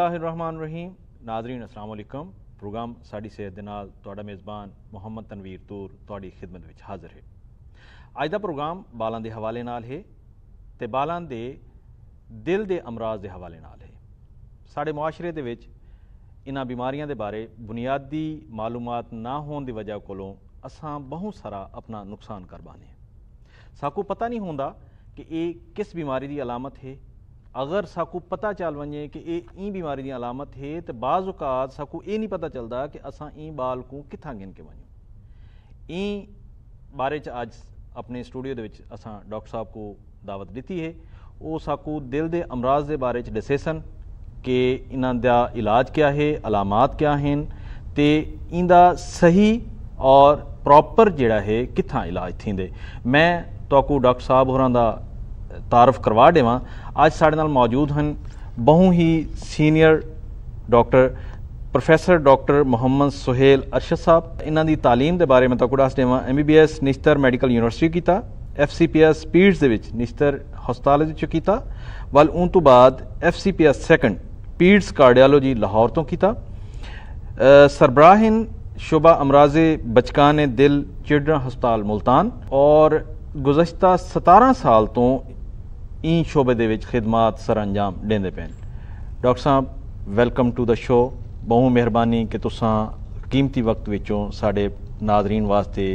बिस्मिल्लाहिर्रहमानिर्रहीम। नाज़रीन अस्सलाम वालेकुम। प्रोग्राम साडी सेहत दे नाल तुहाडा मेज़बान मुहम्मद तनवीर तूर तुहाडी खिदमत विच हाज़र है। अज दा प्रोग्राम बालां दे हवाले नाल है ते बालां दे दिल दे अमराज दे हवाले नाल है। साडे मुआशरे दे विच इन्हां बीमारियां दे बारे बुनियादी मालूमात ना होने की वजह कोलों असां बहुत सारा अपना नुकसान कर बाने। साकू पता नहीं होंदा कि ये किस बीमारी की अलामत है। अगर साकू पता चल वने कि ये बीमारी की अलामत है तो बाज़ औक़ात साकू ये नहीं पता चलता कि असां ई बाल को कित्थां गिन के वञूं। ई बारे च अज अपने स्टूडियो दे विच असां डॉक्टर साहब को दावत दी है। वो साकू दिल दे अमराज दे बारे च दसेसन कि इन्हां दा इलाज क्या है, अलामात क्या हैं ते इंदा सही और प्रॉपर जिहड़ा है कित्थां इलाज थींदे। मैं तुहाकू डॉक्टर साहब होरां दा तारफ करवा देवां। अज साडे नाल मौजूद हैं बहु ही senior doctor professor doctor Mohammad Suhail Arshad साहब। इन्हां दी तालीम के बारे में तुहाकू दस देवां। MBBS निश्तर मैडिकल यूनिवर्सिटी कीता, FCPS पीड्स दे विच निश्तर हस्पताल चो कीता, वल उन तो बाद FCPS second peds cardiology Lahore तो कीता। सरबराहिन शुबा अमराजे बचकाने दिल चिल्ड्रन हस्पताल मुल्तान और गुज़श्ता 17 साल तो ई शोबे दे विच खिदमात सर अंजाम देंदे पैन। डॉक्टर साहब वेलकम टू द शो। बहुत मेहरबानी कि तुसां कीमती वक्त विचों साडे नाज़रीन वास्ते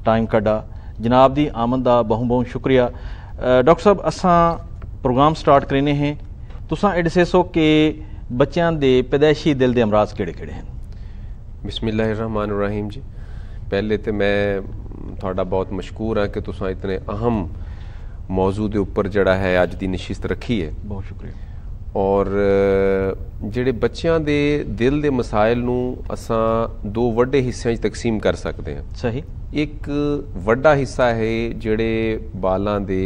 टाइम कड्ढा। जनाब दी आमद दा बहुत बहुत शुक्रिया। डॉक्टर साहब असां प्रोग्राम स्टार्ट करने हैं। तुसां ये दसो कि बच्चों के पैदाइशी दिल के अमराज किहड़े-किहड़े हैं। बिस्मिल्लाहिर्रहमानिर्रहीम जी। पहले तो मैं थोड़ा बहुत मशकूर हाँ कि तुसां इतने अहम मौजू के उपर जड़ा है अज की नशिस्त रखी है। बहुत शुक्रिया। और जिहड़े बच्चों के दिल के मसाइल नूं असां दो वड्डे हिस्सों तकसीम कर सकते हैं। सही। एक वड्डा हिस्सा है जिहड़े बालां दे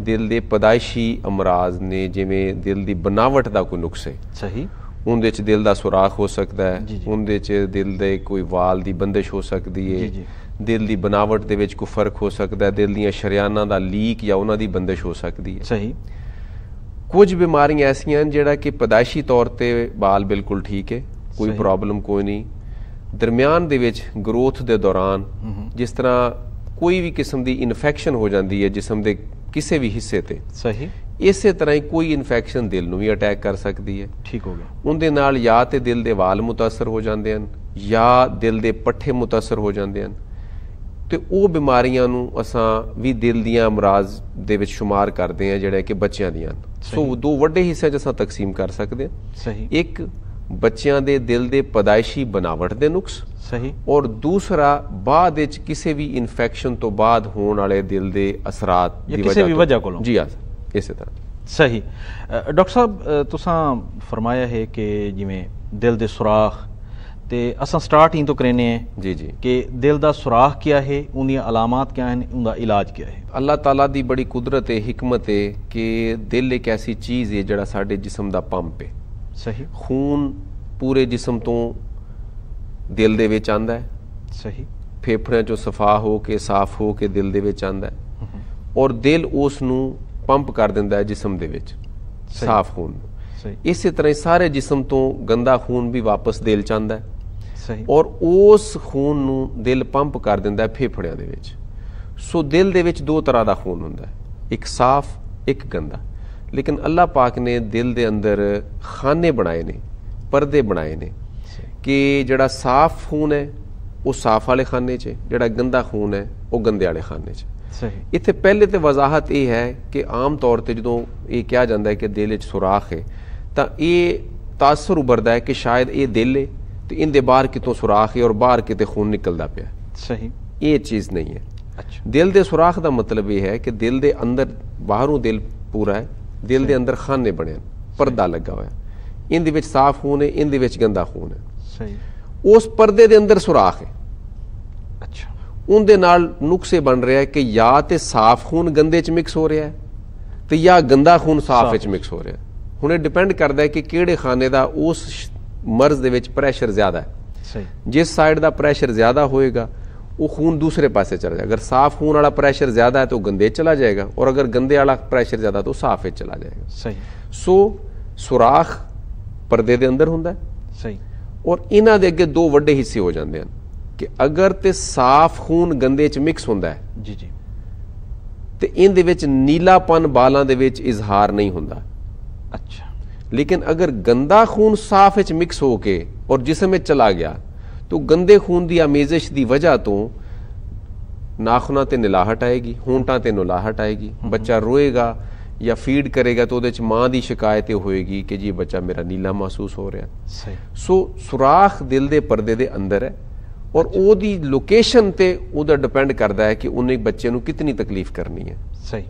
दिल के पैदाइशी अमराज ने, जिवें दिल की बनावट का कोई नुक्स है। सही। उनदे च दिल का सुराख हो सकता है, उनदे च दिल दे कोई वाल की बंदिश हो सकती है, दिल की बनावट दे विच कोई फर्क हो सकता है, दिल दीयां शरियाना दा लीक या उन्हां दी बंदिश हो सकती है। सही। कुछ बीमारियां ऐसियां जिहड़ा कि पैदाइशी तौर पर बाल बिल्कुल ठीक है, कोई प्रॉब्लम कोई नहीं। दरम्यान दे विच ग्रोथ के दौरान जिस तरह कोई भी किस्म की इन्फेक्शन हो जाती है जिसम के किसी भी हिस्से ते, सही, इस तरह ही कोई इन्फेक्शन दिल नूं भी अटैक कर सकती है। ठीक हो गया। उनदे नाल या तो दिल के वाल मुतासर हो जाते हैं या दिल के पट्ठे मुतासर हो जाते हैं। तो वो बीमारियां नूं असां भी दिल दियां अमराज दे विच शुमार करते हैं जिहड़े कि बच्चों दियां। सो दो वड्डे हिस्से च असां तकसीम कर सकते हैं। सही। एक बच्चों के दिल के पैदाइशी बनावट के नुक्स। सही। और दूसरा बाद विच किसी भी इन्फेक्शन तो बाद होने वाले दिल के असरात दी वजह को। जी हाँ, इस तरह। सही। डॉक्टर साहब तुसां फरमाया है कि जिवें दिल के सुराख ते असां स्टार्ट ही तो करने हैं जी जी कि दिल का सुराख क्या है, उनकी अलामत क्या हैं, उनका इलाज क्या है। अल्लाह ताला दी बड़ी कुदरत है, हिकमत है कि दिल एक ऐसी चीज़ है जिहड़ा साडे जिस्म दा पंप है। सही। खून पूरे जिस्म तो दिल दे विच आंदा है। सही। फेफड़ियां चो सफा हो के साफ हो के दिल दे विच आंदा है और दिल उस नूं पंप कर दिंदा है जिस्म दे विच साफ खून। इस तरह सारे जिस्म तो गंदा खून भी वापस दिल च आंदा है। सही। और उस खून नूं दिल पंप कर दिंदा है फेफड़ियां दे विच। सो दिल दे विच दो तरह का खून हुंदा है, एक साफ एक गंदा। लेकिन अल्लाह पाक ने दिल दे अंदर खाने बनाए ने, परदे बनाए ने कि जिहड़ा साफ खून है वो साफ वाले खाने च, जिहड़ा गंदा खून है वो गंदे वाले खाने च। सही। इत्थे पहले तो वजाहत ये है कि आम तौर पर जो ये कहा जाता है कि दिल च सुराख है तो ये तासर उभरता है कि शायद ये दिल है तो इनके बाहर कितों सुराख है और बाहर कितने खून निकलता पाया। सही। ये चीज़ नहीं है। अच्छा। दिल के सुराख का मतलब ये है कि दिल के अंदर, बाहरों दिल पूरा है, दिल के अंदर खाने बने, पर्दा लगा हुआ है, इन विच साफ खून है, इन विच गंदा खून है। सही। उस पर्दे के अंदर सुराख है। अच्छा। उनके नाल नुक्से बन रहा है कि या तो साफ खून गंदे च मिक्स हो रहा है तो या गंदा खून साफ विच मिक्स हो रहा है। हुण डिपेंड करता है कि किहड़े खाने का उस मर्ज दे विच प्रैशर ज्यादा है। सही। जिस साइड का प्रैशर ज्यादा होएगा वो खून दूसरे पासे चला जाएगा। अगर साफ खून वाला प्रैशर ज्यादा है तो गंदे चला जाएगा और अगर गंदे वाला प्रैशर ज्यादा तो साफ चला जाएगा। सही। सो सुराख ਪਰਦੇ ਦੇ ਅੰਦਰ ਹੁੰਦਾ ਸਹੀ। ਔਰ ਇਹਨਾਂ ਦੇ ਅੱਗੇ ਦੋ ਵੱਡੇ ਹਿੱਸੇ ਹੋ ਜਾਂਦੇ ਹਨ ਕਿ ਅਗਰ ਤੇ ਸਾਫ਼ ਖੂਨ ਗੰਦੇ 'ਚ ਮਿਕਸ ਹੁੰਦਾ ਹੈ ਜੀ ਜੀ ਤੇ ਇਹਦੇ ਵਿੱਚ ਨੀਲਾਪਨ ਬਾਲਾਂ ਦੇ ਵਿੱਚ ਇਜ਼ਹਾਰ ਨਹੀਂ ਹੁੰਦਾ। ਅੱਛਾ। लेकिन अगर गंदा खून साफ विच मिक्स होके और जिस्म में चला गया तो गंदे खून की आमेजिश की वजह तो नाखूना ते निलाहट आएगी, होंठा ते निलाहट आएगी, बच्चा रोएगा या फीड करेगा तो उहदे च मां की शिकायत होएगी कि जी बच्चा मेरा नीला महसूस हो रहा है। सो सुराख दिल दे पर्दे दे अंदर है और ओदी लोकेशन ते उहदा डिपेंड करता है कि उन्हें बच्चे नूं कितनी तकलीफ करनी है।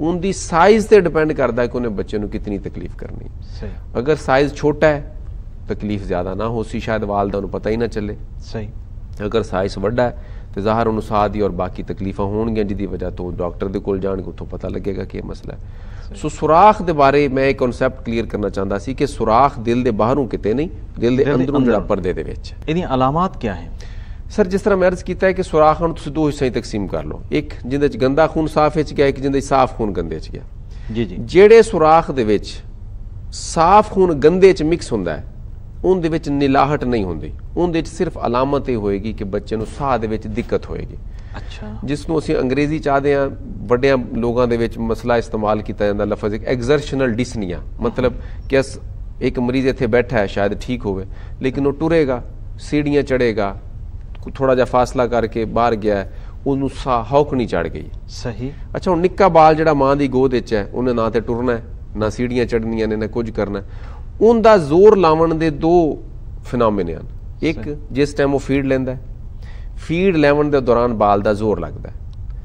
उनकी साइज से डिपेंड करता है कि उन्हें बच्चे को कितनी तकलीफ करनी है। अगर साइज छोटा है तकलीफ ज्यादा ना हो सी, शायद वाल दा उन्हें पता ही ना चले। सही। अगर साइज वड्डा है तो ज़ाहिर उन्हें साह दी और बाकी तकलीफा होणगियां जिहदी वजह तो डॉक्टर दे कोल जाणगे, उत्थों पता लगेगा कि यह मसला है। सो सुराख दे बारे मैं एक कॉन्सैप्ट क्लीयर करना चाहता सी कि सुराख दिल दे बाहरों किते नहीं, दिल दे अंदरों जिहड़ा पर्दे दे विच। इहदी अलामत क्या है सर? जिस तरह मैं अर्ज किया है कि सुराखां नूं तुसीं दो हिस्से तकसीम कर लो, एक जिंदे च गंदा खून साफ विच गया, एक जिंदे साफ खून गंदे च गया। जी जी। जेड़े सुराख दे विच साफ खून गंदे च मिक्स हुंदा है उनदे विच निलाहट नहीं हुंदी, उनदे च सिर्फ अलामत ये होएगी कि बच्चे नूं साह दे विच दिक्कत होएगी। अच्छा। जिसनूं असीं अंग्रेजी चाहते हैं वड्डियां लोगों दे विच मसला इस्तेमाल किया जाता लफज एक एक्सर्शनल डिसनिया, मतलब कि अस एक मरीज इत्थे बैठा है शायद ठीक होवे लेकिन वो टुरेगा, सीढ़ियां चढ़ेगा, थोड़ा जा फासला करके बाहर गया है, उन्होंने साह हौकनी चढ़ गई। सही। अच्छा, हुण निक्का बाल जिहड़ा मां दी गोद विच है उन्हें ना ते टुरना है, ना सीढ़ियां चढ़नियां ने, ना कुछ करना है। उनका जोर लावन दे दो फिनोमिने हैं। एक जिस टाइम वो फीड लैंदा है, फीड लैवन दे दौरान बाल दा जोर लगता है।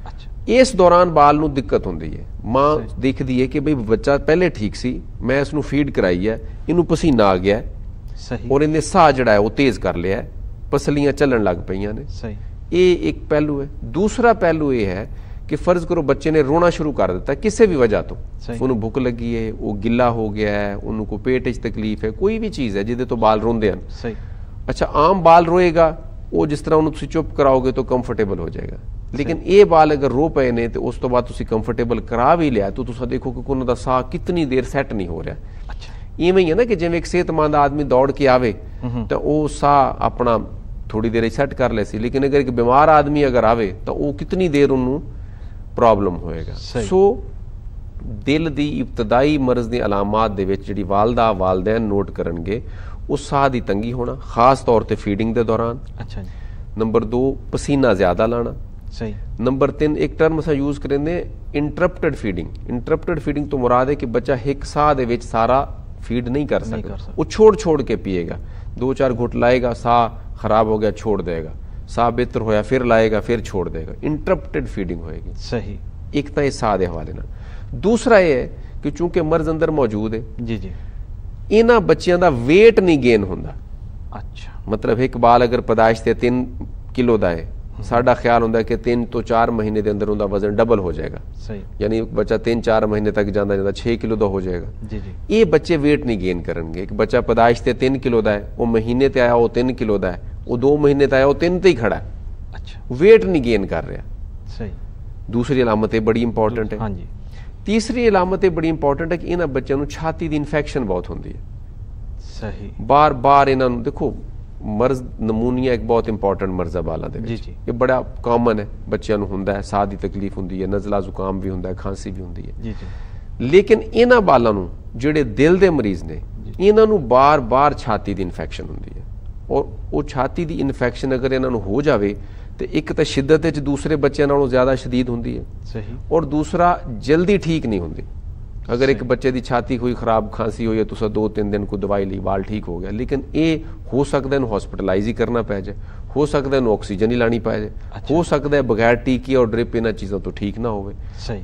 अच्छा। इस दौरान बाल नूं दिक्कत हुंदी है, मां देखदी है कि भाई बच्चा पहले ठीक सी, मैं इसनूं फीड कराई है, इनू पसीना आ गया है। सही। और इन्हें साह जिहड़ा है वो तेज कर लिया है, पसलियां चलन लग पईयां ने। सही। ये एक पहलू है। दूसरा पहलू ये है कि फर्ज करो बच्चे ने रोना शुरू कर दिता किसी भी वजह तो, उन्हें भुख लगी है, वो गिला हो गया है, उनको पेट च तकलीफ है, कोई भी चीज़ है जिहदे तो बाल रोंदे हैं। सही। अच्छा, आम बाल रोएगा वो जिस तरह उन्हें चुप कराओगे तो कंफर्टेबल हो जाएगा, लेकिन ये बाल अगर रो पे ने तो उस तो बाद तुसीं कंफर्टेबल करा भी लिया तो तुसीं देखो कि उन्होंने साह कितनी देर सैट नहीं हो रहा। अच्छा। इवें ही है ना कि जिवें एक सेहतमंद आदमी दौड़ के आवे तो वो साह अपना थोड़ी देर सैट कर ले सी, लेकिन अगर एक बीमार आदमी अगर आवे तो वो कितनी देर उन्होंने प्रॉब्लम होएगा। सो दिल दी इब्तदाई मरज दी अलामात दे विच जिहड़ी वालदा वालदैन नोट करनगे उस साह दी तंगी होना, खास तौर ते फीडिंग दे दौरान। अच्छा जी। नंबर 2 पसीना ज्यादा लाना। सही। नंबर 3 एक टर्म असां यूज करेंदे इंटरप्टेड फीडिंग। इंटरप्टेड फीडिंग तो मुराद है कि बच्चा एक साह दे विच सारा फीड नहीं कर सकता, वो छोड़ छोड़ के पिएगा, 2-4 घुट लाएगा, साह खराब हो गया छोड़ देगा, साह बेहतर होया फिर लाएगा फिर छोड़ देगा, इंटरप्टेड फीडिंग होएगी। सही। एक तो ये साह दे हवाले नाल। दूसरा ये है कि चूंकि मर्ज अंदर मौजूद है जी जी, इन्हां बच्चियां दा वेट नहीं गेन हुंदा। अच्छा। मतलब एक बाल अगर पैदाइश ते 3 किलो दा है, साडा ख्याल हुंदा कि 3 तो 4 महीने दे अंदर उनदा वजन डबल हो जाएगा। सही। यानी बच्चा 3-4 महीने तक जांदा जांदा 6 किलो दा हो जाएगा। जी जी। ये बच्चे वेट नहीं गेन करनगे। एक बच्चा पैदाइश ते 3 किलो दा है, वो महीने ते आया वो 3 किलो दा है, वो 2 महीने ते आया वो 3 ते ही खड़ा है। अच्छा। वेट नहीं गेन कर रहा। सही। दूसरी अलामत ये बड़ी इंपॉर्टेंट है। हाँ जी। तीसरी अलामत ये बड़ी इंपॉर्टेंट है कि इन्हां बच्चों नूं छाती दी इन्फेक्शन बहुत होंदी है। सही। बार बार इन्हां नूं देखो मर्ज नमूनिया एक बहुत इंपॉर्टेंट मर्ज है बालां दे विच, ये बड़ा कॉमन है, बच्चों नूं हुंदा है, साह दी तकलीफ हुंदी है, नज़ला जुकाम भी हुंदा है, खांसी भी हुंदी है। जी जी। लेकिन इन्हां बालां नूं जिहड़े दिल दे मरीज ने इन्हां नूं बार बार छाती दी इन्फेक्शन हुंदी है, और वो छाती दी इन्फेक्शन अगर इन्हां नूं हो जावे तो एक तो शिद्दत च दूसरे बच्चों नालों ज्यादा शदीद होंदी है। सही। और दूसरा जल्दी ठीक नहीं होंदी। अगर एक बच्चे की छाती कोई खराब खांसी हुई है तो 2-3 दिन को दवाई ली बाल ठीक हो गया, लेकिन ये हो सकता है हॉस्पिटलाइज ही करना पै जाए, हो सकता है ऑक्सीजन ही लानी पै जाए। अच्छा। हो सकता है बगैर टीके और ड्रिप इन चीज़ों तो ठीक ना हो।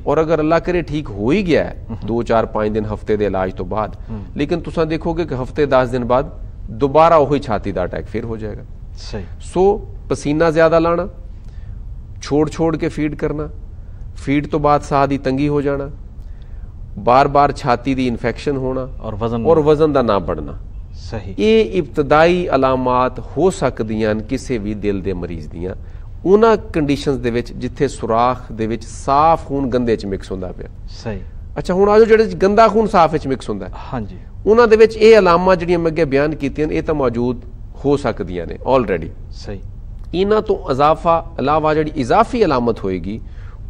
और अगर अल्लाह करे ठीक हो ही गया है 2-4-5 दिन हफ्ते के इलाज तो बाद, लेकिन तुम देखोगे कि हफ्ते 10 दिन बाद दोबारा वही छाती का अटैक फिर हो जाएगा। सही। सो पसीना ज्यादा लाना, छोड़ छोड़ के फीड करना, फीड तो बाद साह दी तंगी हो जाना, बार बार छाती दी इन्फेक्शन होना और वजन दा ना बढ़ना। सही। ये इब्तदाई अलामात हो सकदियां किसी भी दिल दे मरीज दियां उन्हां कंडीशनस दे विच जिथे सुराख दे विच साफ खून गंदे च मिक्स होंदा पिया। सही। ਅੱਛਾ ਹੁਣ ਆਜੋ ਜਿਹੜੇ ਗੰਦਾ ਖੂਨ ਸਾਫ਼ ਵਿੱਚ ਮਿਕਸ ਹੁੰਦਾ ਹਾਂਜੀ ਉਹਨਾਂ ਦੇ ਵਿੱਚ ਇਹ ਅਲਾਮਾਂ ਜਿਹੜੀਆਂ ਮੈਂ ਅੱਗੇ ਬਿਆਨ ਕੀਤੀਆਂ ਇਹ ਤਾਂ ਮੌਜੂਦ ਹੋ ਸਕਦੀਆਂ ਨੇ ਆਲਰੇਡੀ। ਸਹੀ। ਇਹਨਾਂ ਤੋਂ ਇਲਾਵਾ ਜਿਹੜੀ ਇਜ਼ਾਫੀ ਅਲਾਮਤ ਹੋਏਗੀ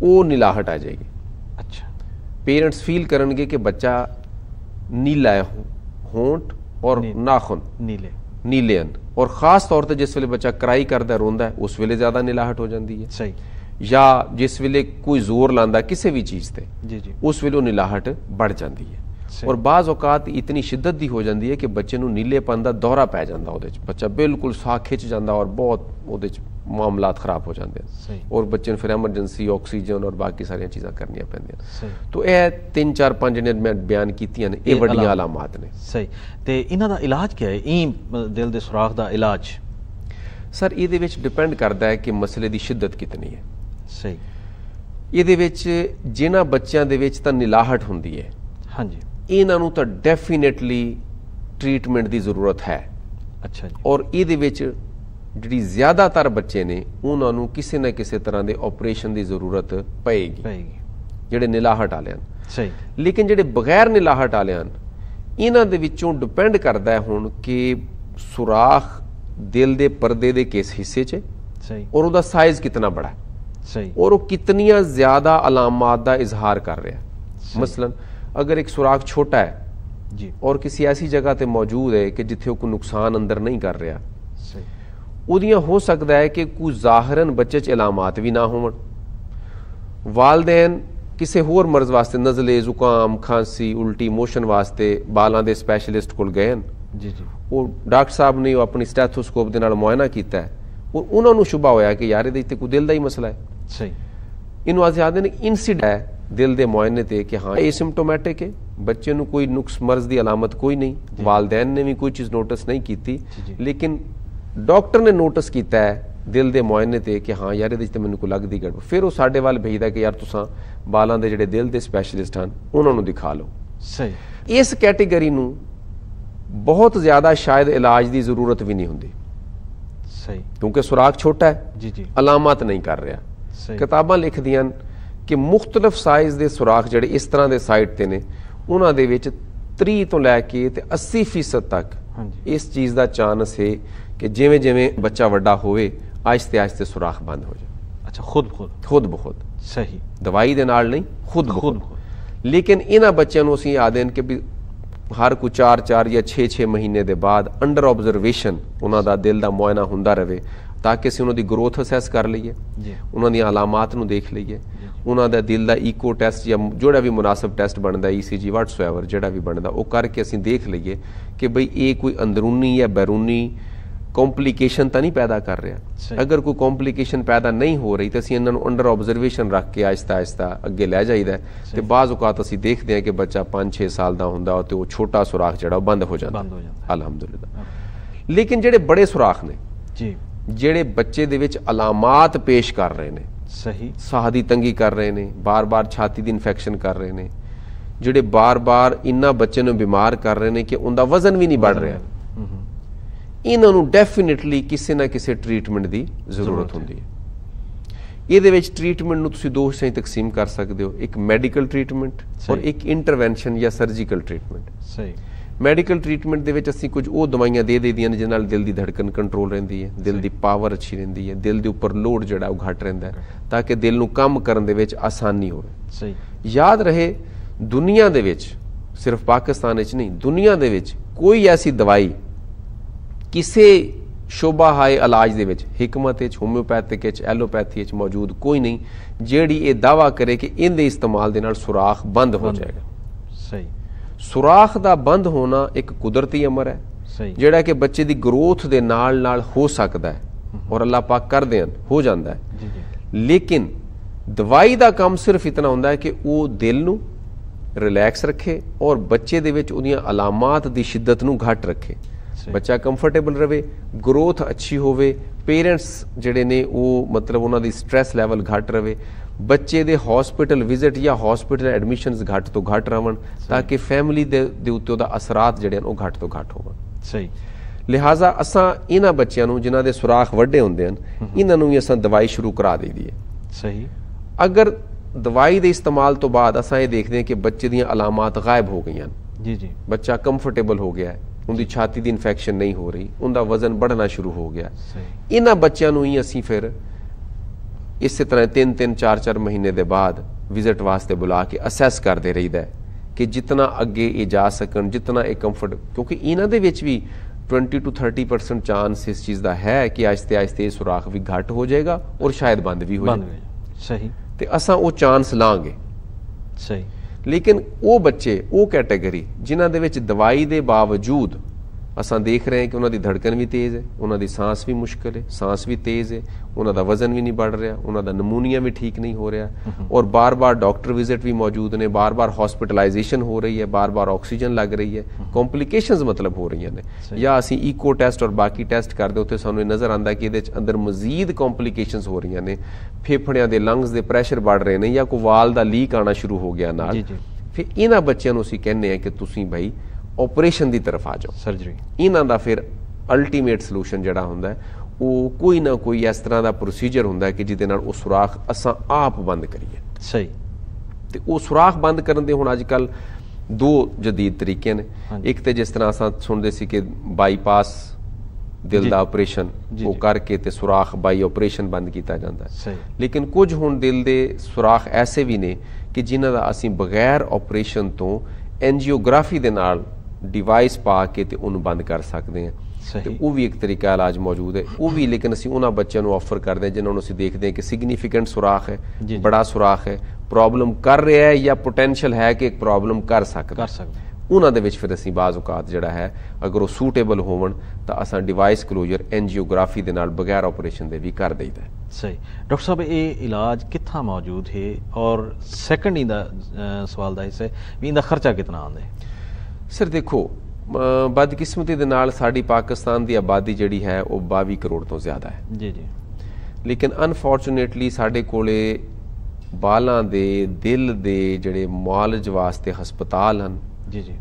ਉਹ ਨੀਲਾਹਟ ਆ ਜਾਏਗੀ। ਅੱਛਾ। ਪੇਰੈਂਟਸ ਫੀਲ ਕਰਨਗੇ ਕਿ ਬੱਚਾ ਨੀਲਾ ਹੈ, ਹੋਂਠ ਔਰ ਨਾਖੁਨ ਨੀਲੇ ਹਨ, ਔਰ ਖਾਸ ਤੌਰ ਤੇ ਜਿਸ ਵੇਲੇ ਬੱਚਾ ਕਰਾਈ ਕਰਦਾ ਰੋਂਦਾ ਹੈ ਉਸ ਵੇਲੇ ਜ਼ਿਆਦਾ ਨੀਲਾਹਟ ਹੋ ਜਾਂਦੀ ਹੈ। ਸਹੀ। ਜਾਂ ਜਿਸ ਵੇਲੇ ਕੋਈ ਜ਼ੋਰ ਲਾਂਦਾ ਕਿਸੇ ਵੀ ਚੀਜ਼ ਤੇ ਜੀ ਜੀ ਉਸ ਵੇਲੇ ਉਹ ਨੀਲਾਹਟ बढ़ ਜਾਂਦੀ ਹੈ। ਔਰ ਬਾਜ਼ ਔਕਾਤ ਇਤਨੀ ਸ਼ਿੱਦਤ ਦੀ ਹੋ ਜਾਂਦੀ ਹੈ ਕਿ ਬੱਚੇ ਨੂੰ ਨੀਲੇਪਨ ਦਾ ਦੌਰਾ ਪੈ ਜਾਂਦਾ, ਉਹਦੇ ਚ ਬੱਚਾ ਬਿਲਕੁਲ ਸਾਹ ਖਿੱਚ ਜਾਂਦਾ ਔਰ ਬਹੁਤ ਉਹਦੇ ਚ ਮਾਮਲਾਤ ਖਰਾਬ ਹੋ ਜਾਂਦੇ ਹਨ ਔਰ ਬੱਚੇ ਨੂੰ ਫਿਰ ਐਮਰਜੈਂਸੀ ਆਕਸੀਜਨ ਔਰ ਬਾਕੀ ਸਾਰੀਆਂ ਚੀਜ਼ਾਂ ਕਰਨੀਆਂ ਪੈਂਦੀਆਂ। ਤੋ ਇਹ 3 4 5 ਨੇ ਮੈਂ ਬਿਆਨ ਕੀਤੀਆਂ ਨੇ, ਇਹ ਵੱਡੀਆਂ ਅਲਾਮਾਤ ਨੇ। ਸਹੀ। ਤੇ ਇਹਨਾਂ ਦਾ ਇਲਾਜ ਕੀ ਹੈ? ਦਿਲ ਦੇ ਸੁਰਾਖ ਦਾ ਇਲਾਜ ਸਰ ਇਹਦੇ ਵਿੱਚ ਡਿਪੈਂਡ ਕਰਦਾ ਹੈ ਕਿ ਮਸਲੇ ਦੀ ਸ਼ਿੱਦਤ ਕਿਤਨੀ ਹੈ। ਸਹੀ। ਇਹਦੇ ਵਿੱਚ ਜਿਨ੍ਹਾਂ ਬੱਚਿਆਂ ਦੇ ਵਿੱਚ ਤਾਂ ਨੀਲਾਹਟ ਹੁੰਦੀ ਹੈ ਹਾਂਜੀ ਇਹਨਾਂ ਨੂੰ ਤਾਂ ਡੈਫੀਨੇਟਲੀ ਟ੍ਰੀਟਮੈਂਟ ਦੀ ਜ਼ਰੂਰਤ ਹੈ। ਅੱਛਾ ਜੀ। ਔਰ ਇਹਦੇ ਵਿੱਚ ਜਿਹੜੀ ਜ਼ਿਆਦਾਤਰ ਬੱਚੇ ਨੇ ਉਹਨਾਂ ਨੂੰ ਕਿਸੇ ਨਾ ਕਿਸੇ ਤਰ੍ਹਾਂ ਦੇ ਆਪਰੇਸ਼ਨ ਦੀ ਜ਼ਰੂਰਤ ਪਏਗੀ ਜਿਹੜੇ ਨੀਲਾਹਟ ਵਾਲੇ ਹਨ। ਸਹੀ। ਲੇਕਿਨ ਜਿਹੜੇ ਬਗੈਰ ਨੀਲਾਹਟ ਵਾਲੇ ਹਨ ਇਹਨਾਂ ਦੇ ਵਿੱਚੋਂ ਡਿਪੈਂਡ ਕਰਦਾ ਹੈ ਹੁਣ ਕਿ ਸੁਰਾਖ ਦਿਲ ਦੇ ਪਰਦੇ ਦੇ ਕਿਸ ਹਿੱਸੇ 'ਚ ਸਹੀ ਔਰ ਉਹਦਾ ਸਾਈਜ਼ ਕਿਤਨਾ ਬੜਾ ਹੈ। ਸਹੀ। ਔਰ ਉਹ ਕਿਤਨੀਆਂ ਜ਼ਿਆਦਾ ਅਲਾਮਾਤ ਦਾ ਇਜ਼ਹਾਰ ਕਰ ਰਿਹਾ। ਮਸलन अगर एक सुराख छोटा है जी और किसी ऐसी जगह ते मौजूद है कि जिथे कोई नुकसान अंदर नहीं कर रहा, सही, उदियां हो सकता है कि कोई ज़ाहिरन बच्चे च इलामात भी ना होवन। वालदैन किसी होर मर्ज वास्ते नज़ले जुकाम खांसी उल्टी मोशन वास्ते बालां दे स्पैशलिस्ट कोल गए जी जी वो डॉक्टर साहब ने अपनी स्टैथोस्कोप दे नाल मुआयना कीता है और उन्होंने शुबा होया कि यार इहदे ते कोई दिल दा ही मसला है। सही। इनू अस आखदे ने इंसिडेंट है दिल दे मुआयने ते कि हाँ एसिम्टोमैटिक है, बच्चे नू कोई नुक्स मर्ज की अलामत कोई नहीं, वालदैन ने भी कोई चीज़ नोटिस नहीं की, लेकिन डॉक्टर ने नोटिस किया है दिल के मुआयने ते कि हाँ यार ये मैंने को लगती गड़बड़। फिर वो साडे वाल भेजदा कि यार तुसां बालां दे जिहड़े दिल के स्पैशलिस्ट हैं उन्होंने दिखा लो। सही। इस कैटेगरी नू बहुत ज़्यादा शायद इलाज की जरूरत भी नहीं होंदी। सही। क्योंकि सुराख छोटा है जी जी अलामत नहीं कर रहा। किताबां लिखदियां कि मुख्तलिफ साइज़ के सुराख जिहड़े इस तरह के साइड ते ने उन्हां दे विच 30 तो लैके 80% तक इस चीज़ का चांस है कि जिवें जिवें बच्चा वड्डा होवे आहिस्ते आहिस्ते सुराख बंद हो जाए। अच्छा खुद ब खुद। सही। दवाई दे नाल नहीं खुद ब खुद। लेकिन इन्हां बच्चों नूं असीं आखदे कि भी हर कोई 4 या 6 महीने के बाद अंडर ऑब्जरवेशन उन्हां दा दिल दा मुआयना हुंदा रहे ताकि असीं उन्हां दी ग्रोथ असैस कर लईए, उन्हां दी अलामात नूं देख लईए, उन्हां दा दिल दा ईको टैसट या जोड़ा भी मुनासिब टैसट बनता ECG वट्सएवर जोड़ा भी बनता वो करके असीं देख लईए कि बई ये कोई अंदरूनी या बैरूनी कॉम्प्लीकेशन तो नहीं पैदा कर रहा। अगर कोई कॉम्प्लीकेशन पैदा नहीं हो रही तो असीं इन्हां नूं अंडर ऑब्जरवेशन रख के आहिस्ता आहिस्ता अगे लै जाईदा ते बाज़ औकात असीं देखते हैं कि बच्चा 5-6 साल का हुंदा ते वो छोटा सुराख जिहड़ा बंद हो जाता अलहमदुलिल्लाह। लेकिन जिहड़े बड़े सुराख ने जी ਜਿਹੜੇ ਬੱਚੇ ਦੇ ਵਿੱਚ ਅਲਾਮਾਤ ਪੇਸ਼ ਕਰ ਰਹੇ ਨੇ, ਸਹੀ, ਸਾਹ ਦੀ ਤੰਗੀ ਕਰ ਰਹੇ ਨੇ, ਬਾਰ-ਬਾਰ ਛਾਤੀ ਦੀ ਇਨਫੈਕਸ਼ਨ ਕਰ ਰਹੇ ਨੇ, ਜਿਹੜੇ ਬਾਰ-ਬਾਰ ਇੰਨਾ ਬੱਚੇ ਨੂੰ ਬਿਮਾਰ ਕਰ ਰਹੇ ਨੇ ਕਿ ਉਹਦਾ ਵਜ਼ਨ ਵੀ ਨਹੀਂ ਵੱਧ ਰਿਹਾ, ਇਹਨਾਂ ਨੂੰ ਡੈਫੀਨਿਟਲੀ ਕਿਸੇ ਨਾ ਕਿਸੇ ਟ੍ਰੀਟਮੈਂਟ ਦੀ ਜ਼ਰੂਰਤ ਹੁੰਦੀ ਹੈ। ਇਹਦੇ ਵਿੱਚ ਟ੍ਰੀਟਮੈਂਟ ਨੂੰ ਤੁਸੀਂ ਦੋ ਹਿੱਸਿਆਂ 'ਚ ਤਕਸੀਮ ਕਰ ਸਕਦੇ ਹੋ, ਇੱਕ ਮੈਡੀਕਲ ਟ੍ਰੀਟਮੈਂਟ ਔਰ ਇੱਕ ਇੰਟਰਵੈਂਸ਼ਨ ਜਾਂ ਸਰਜੀਕਲ ਟ੍ਰੀਟਮੈਂਟ। ਸਹੀ। ਮੈਡੀਕਲ ਟ੍ਰੀਟਮੈਂਟ ਦੇ ਵਿੱਚ ਅਸੀਂ ਕੁਝ ਉਹ ਦਵਾਈਆਂ ਦੇ ਦਈਆਂ ਨੇ ਜਿਹਦੇ ਨਾਲ ਦਿਲ ਦੀ ਧੜਕਨ ਕੰਟਰੋਲ ਰਹਿੰਦੀ ਹੈ, ਦਿਲ ਦੀ ਪਾਵਰ ਅੱਛੀ ਰਹਿੰਦੀ ਹੈ, ਦਿਲ ਦੇ ਉੱਪਰ ਲੋਡ ਜਿਹੜਾ ਉਹ ਘੱਟ ਰਹਿੰਦਾ ਹੈ ਤਾਂ ਕਿ ਦਿਲ ਨੂੰ ਕੰਮ ਕਰਨ ਦੇ ਵਿੱਚ ਆਸਾਨੀ ਹੋਵੇ। ਸਹੀ। ਯਾਦ ਰਹੇ ਦੁਨੀਆ ਦੇ ਵਿੱਚ ਸਿਰਫ ਪਾਕਿਸਤਾਨ ਵਿੱਚ ਨਹੀਂ ਦੁਨੀਆ ਦੇ ਵਿੱਚ ਕੋਈ ਐਸੀ ਦਵਾਈ ਕਿਸੇ ਸ਼ੋਭਾ ਹਾਏ ਇਲਾਜ ਦੇ ਵਿੱਚ ਹਿਕਮਤ ਵਿੱਚ ਹੋਮਿਓਪੈਥਿਕ ਵਿੱਚ ਐਲੋਪੈਥੀ ਵਿੱਚ ਮੌਜੂਦ ਕੋਈ ਨਹੀਂ ਜਿਹੜੀ ਇਹ ਦਾਵਾ ਕਰੇ ਕਿ ਇਹਦੇ ਇਸਤੇਮਾਲ ਦੇ ਨਾਲ ਸੁਰਾਖ ਬੰਦ ਹੋ ਜਾਏਗਾ। ਸਹੀ। ਸੁਰਾਖ ਦਾ ਬੰਦ ਹੋਣਾ ਇੱਕ ਕੁਦਰਤੀ ਅਮਰ ਹੈ ਜਿਹੜਾ ਕਿ ਬੱਚੇ ਦੀ ਗਰੋਥ ਦੇ ਨਾਲ ਨਾਲ ਹੋ ਸਕਦਾ ਹੈ ਔਰ ਅੱਲਾਹ ਪਾਕ ਕਰਦੇ ਹਨ ਹੋ ਜਾਂਦਾ ਹੈ। ਲੇਕਿਨ ਦਵਾਈ ਦਾ ਕੰਮ ਸਿਰਫ ਇਤਨਾ ਹੁੰਦਾ ਹੈ ਕਿ ਉਹ ਦਿਲ ਨੂੰ ਰਿਲੈਕਸ ਰੱਖੇ ਔਰ ਬੱਚੇ ਦੇ ਵਿੱਚ ਉਹਦੀਆਂ ਅਲਾਮਾਤ ਦੀ ਸ਼ਿੱਦਤ ਨੂੰ ਘੱਟ ਰੱਖੇ, ਬੱਚਾ ਕੰਫਰਟੇਬਲ ਰਵੇ, ਗਰੋਥ ਅੱਛੀ ਹੋਵੇ, ਪੇਰੈਂਟਸ ਜਿਹੜੇ ਨੇ ਉਹ ਮਤਲਬ ਉਹਨਾਂ ਦੀ ਸਟ੍ਰੈਸ ਲੈਵਲ ਘੱਟ ਰਵੇ, ਬੱਚੇ ਦੇ ਹਸਪੀਟਲ ਵਿਜ਼ਿਟ ਜਾਂ ਹਸਪੀਟਲ ਐਡਮਿਸ਼ਨਸ ਘੱਟ ਤੋਂ ਘੱਟ ਰਹਿਣ ਤਾਂ ਕਿ ਫੈਮਿਲੀ ਦੇ ਉੱਤੇ ਉਹਦਾ ਅਸਰਾਤ ਜਿਹੜੇ ਹਨ ਉਹ ਘੱਟ ਤੋਂ ਘੱਟ ਹੋਣ। ਸਹੀ। ਲਿਹਾਜ਼ਾ ਅਸਾਂ ਇਹਨਾਂ ਬੱਚਿਆਂ ਨੂੰ ਜਿਨ੍ਹਾਂ ਦੇ ਸੁਰਾਖ ਵੱਡੇ ਹੁੰਦੇ ਹਨ ਇਹਨਾਂ ਨੂੰ ਵੀ ਅਸਾਂ ਦਵਾਈ ਸ਼ੁਰੂ ਕਰਾ ਦਈਦੀ ਹੈ। ਸਹੀ। ਅਗਰ ਦਵਾਈ ਦੇ ਇਸਤੇਮਾਲ ਤੋਂ ਬਾਅਦ ਅਸਾਂ ਇਹ ਦੇਖਦੇ ਹਾਂ ਕਿ ਬੱਚੇ ਦੀਆਂ ਅਲਾਮਾਤ ਗਾਇਬ ਹੋ ਗਈਆਂ। ਜੀ ਜੀ, ਬੱਚਾ ਕੰਫਰਟੇਬਲ ਹੋ ਗਿਆ, ਉਹਦੀ ਛਾਤੀ ਦੀ ਇਨਫੈਕਸ਼ਨ ਨਹੀਂ ਹੋ ਰਹੀ, ਉਹਦਾ ਵਜ਼ਨ बढ़ना ਸ਼ੁਰੂ ਹੋ ਗਿਆ। ਇਹਨਾਂ ਬੱਚਿਆਂ ਨੂੰ ਹੀ ਅਸੀਂ ਫਿਰ ਇਸੇ ਤਰ੍ਹਾਂ 3-3 4-4 ਮਹੀਨੇ ਦੇ ਬਾਅਦ ਵਿਜ਼ਿਟ ਵਾਸਤੇ ਬੁਲਾ ਕੇ ਅਸੈਸ ਕਰਦੇ ਰਹੀਦਾ ਕਿ ਜਿਤਨਾ ਅੱਗੇ ਇਹ ਜਾ ਸਕਣ, ਜਿਤਨਾ ਇਹ ਕੰਫਰਟ, ਕਿਉਂਕਿ ਇਹਨਾਂ ਦੇ ਵਿੱਚ ਵੀ 20 to 30% ਚਾਂਸ ਇਸ ਚੀਜ਼ ਦਾ ਹੈ ਕਿ ਆਹਿਸਤੇ ਆਹਿਸਤੇ ਸੁਰਾਖ ਵੀ ਘੱਟ ਹੋ ਜਾਏਗਾ ਔਰ ਸ਼ਾਇਦ ਬੰਦ ਵੀ ਹੋ ਜਾਏ। ਸਹੀ, ਤੇ ਅਸਾਂ ਉਹ ਚਾਂਸ ਲਾਂਗੇ। ਸਹੀ, ਲੇਕਿਨ ਉਹ ਬੱਚੇ, ਉਹ ਕੈਟੇਗਰੀ ਜਿਨ੍ਹਾਂ ਦੇ ਵਿੱਚ ਦਵਾਈ ਦੇ ਬਾਵਜੂਦ ਅਸਾਂ ਦੇਖ ਰਹੇ ਹਾਂ ਕਿ ਉਹਨਾਂ ਦੀ ਧੜਕਨ ਵੀ ਤੇਜ਼ ਹੈ, ਉਹਨਾਂ ਦੀ ਸਾਂਸ ਵੀ ਮੁਸ਼ਕਲ ਹੈ, ਸਾਂਸ ਵੀ ਤੇਜ਼ ਹੈ, ਉਹਨਾਂ ਦਾ ਵਜ਼ਨ ਵੀ ਨਹੀਂ बढ़ ਰਿਹਾ, ਉਹਨਾਂ ਦਾ ਨਮੂਨੀਆ ਵੀ ਠੀਕ ਨਹੀਂ ਹੋ ਰਿਹਾ, ਔਰ ਬਾਰ-ਬਾਰ ਡਾਕਟਰ ਵਿਜ਼ਿਟ ਵੀ ਮੌਜੂਦ ਨੇ, ਬਾਰ-ਬਾਰ ਹਸਪੀਟਲਾਈਜੇਸ਼ਨ ਹੋ ਰਹੀ ਹੈ, ਬਾਰ-ਬਾਰ ਆਕਸੀਜਨ ਲੱਗ ਰਹੀ ਹੈ, ਕੰਪਲਿਕੇਸ਼ਨਸ ਮਤਲਬ ਹੋ ਰਹੀਆਂ ਨੇ। ਜਾਂ ਅਸੀਂ ਈਕੋ ਟੈਸਟ ਔਰ ਬਾਕੀ ਟੈਸਟ ਕਰਦੇ ਉੱਥੇ ਸਾਨੂੰ ਇਹ ਨਜ਼ਰ ਆਉਂਦਾ ਕਿ ਇਹਦੇ ਚ ਅੰਦਰ ਮਜ਼ੀਦ ਕੰਪਲਿਕੇਸ਼ਨਸ ਹੋ ਰਹੀਆਂ ਨੇ, ਫੇਫੜਿਆਂ ਦੇ ਲੰਗਸ ਦੇ ਪ੍ਰੈਸ਼ਰ बढ़ ਰਹੇ ਨੇ, ਜਾਂ ਕੋਈ ਵਾਲ ਦਾ ਲੀਕ ਆਣਾ ਸ਼ੁਰੂ ਹੋ ਗਿਆ ਨਾਲ। ਫਿਰ ਇਹਨਾਂ ਬੱਚਿਆਂ ਨੂੰ ਅਸੀਂ ਕਹਿੰਦੇ ਹਾਂ ਕਿ ਤੁਸੀਂ ਭਾਈ ਆਪਰੇਸ਼ਨ ਦੀ ਤਰਫ ਆ ਜਾਓ, ਸਰਜਰੀ। ਇਹਨਾਂ ਦਾ ਫਿਰ ਅਲਟੀਮੇਟ ਸੋਲੂਸ਼ਨ ਜਿਹੜਾ ਹੁੰਦਾ ਉਹ ਕੋਈ ਨਾ ਕੋਈ ਇਸ ਤਰ੍ਹਾਂ ਦਾ ਪ੍ਰੋਸੀਜਰ ਹੁੰਦਾ ਕਿ ਜਿਹਦੇ ਨਾਲ ਉਹ ਸੁਰਾਖ ਅਸਾਂ ਆਪ ਬੰਦ ਕਰੀਏ। ਸਹੀ, ਤੇ ਉਹ ਸੁਰਾਖ ਬੰਦ ਕਰਨ ਦੇ ਹੁਣ ਅੱਜ ਕੱਲ ਦੋ ਜਦੀਦ ਤਰੀਕੇ ਨੇ। ਇੱਕ ਤੇ ਜਿਸ ਤਰ੍ਹਾਂ ਅਸਾਂ ਸੁਣਦੇ ਸੀ ਕਿ ਬਾਈਪਾਸ ਦਿਲ ਦਾ ਆਪਰੇਸ਼ਨ ਉਹ ਕਰਕੇ ਤੇ ਸੁਰਾਖ ਬਾਈ ਆਪਰੇਸ਼ਨ ਬੰਦ ਕੀਤਾ ਜਾਂਦਾ ਹੈ। ਲੇਕਿਨ ਕੁਝ ਹੁਣ ਦਿਲ ਦੇ ਸੁਰਾਖ ਐਸੇ ਵੀ ਨੇ ਕਿ ਜਿਨ੍ਹਾਂ ਦਾ ਅਸੀਂ ਬਗੈਰ ਆਪਰੇਸ਼ਨ ਤੋਂ ਐਂਜੀਓਗ੍ਰਾਫੀ ਦੇ ਨਾਲ ਡਿਵਾਈਸ ਪਾ ਕੇ ਤੇ ਉਹਨੂੰ ਬੰਦ ਕਰ ਸਕਦੇ ਹਾਂ। ਤੇ ਉਹ ਵੀ ਇੱਕ ਤਰੀਕਾ ਇਲਾਜ ਮੌਜੂਦ ਹੈ। ਉਹ ਵੀ ਲੇਕਿਨ ਅਸੀਂ ਉਹਨਾਂ ਬੱਚਿਆਂ ਨੂੰ ਆਫਰ ਕਰਦੇ ਹਾਂ ਜਿਨ੍ਹਾਂ ਨੂੰ ਅਸੀਂ ਦੇਖਦੇ ਹਾਂ ਕਿ ਸਿਗਨੀਫੀਕੈਂਟ ਸੁਰਾਖ ਹੈ, ਬੜਾ ਸੁਰਾਖ ਹੈ, ਪ੍ਰੋਬਲਮ ਕਰ ਰਿਹਾ ਹੈ ਜਾਂ ਪੋਟੈਂਸ਼ੀਅਲ ਹੈ ਕਿ ਇੱਕ ਪ੍ਰੋਬਲਮ ਕਰ ਸਕਦਾ। ਉਹਨਾਂ ਦੇ ਵਿੱਚ ਫਿਰ ਅਸੀਂ ਬਾਜ਼ ਔਕਾਤ ਜਿਹੜਾ ਹੈ ਅਗਰ ਉਹ ਸੂਟੇਬਲ ਹੋਵਣ ਤਾਂ ਅਸਾਂ ਡਿਵਾਈਸ ਕਲੋਜ਼ਰ ਐਂਜੀਓਗ੍ਰਾਫੀ ਦੇ ਨਾਲ ਬਗੈਰ ਆਪਰੇਸ਼ਨ ਦੇ ਵੀ ਕਰ ਦਈਦਾ। ਸਹੀ ਡਾਕਟਰ ਸਾਹਿਬ, ਇਹ ਇਲਾਜ ਕਿੱਥਾਂ ਮੌਜੂਦ ਹੈ ਔਰ ਸੈਕੰਡ ਇਹਦਾ ਸਵਾਲ ਦਾ ਹਿੱਸਾ ਵੀ ਇਹਦਾ ਖਰਚਾ ਕਿਤਨਾ ਆਉਂਦਾ ਹੈ? ਸਰ ਦੇਖੋ, ਬਦਕਿਸਮਤੀ ਦੇ ਨਾਲ ਸਾਡੀ ਪਾਕਿਸਤਾਨ ਦੀ ਆਬਾਦੀ ਜਿਹੜੀ ਹੈ ਉਹ 22 ਕਰੋੜ ਤੋਂ ਜ਼ਿਆਦਾ ਹੈ। ਜੀ ਜੀ, ਲੇਕਿਨ ਅਨਫੋਰਚੂਨੇਟਲੀ ਸਾਡੇ ਕੋਲੇ ਬਾਲਾਂ ਦੇ ਦਿਲ ਦੇ ਜਿਹੜੇ ਮੁਆਲਜ ਵਾਸਤੇ ਹਸਪਤਾਲ ਹਨ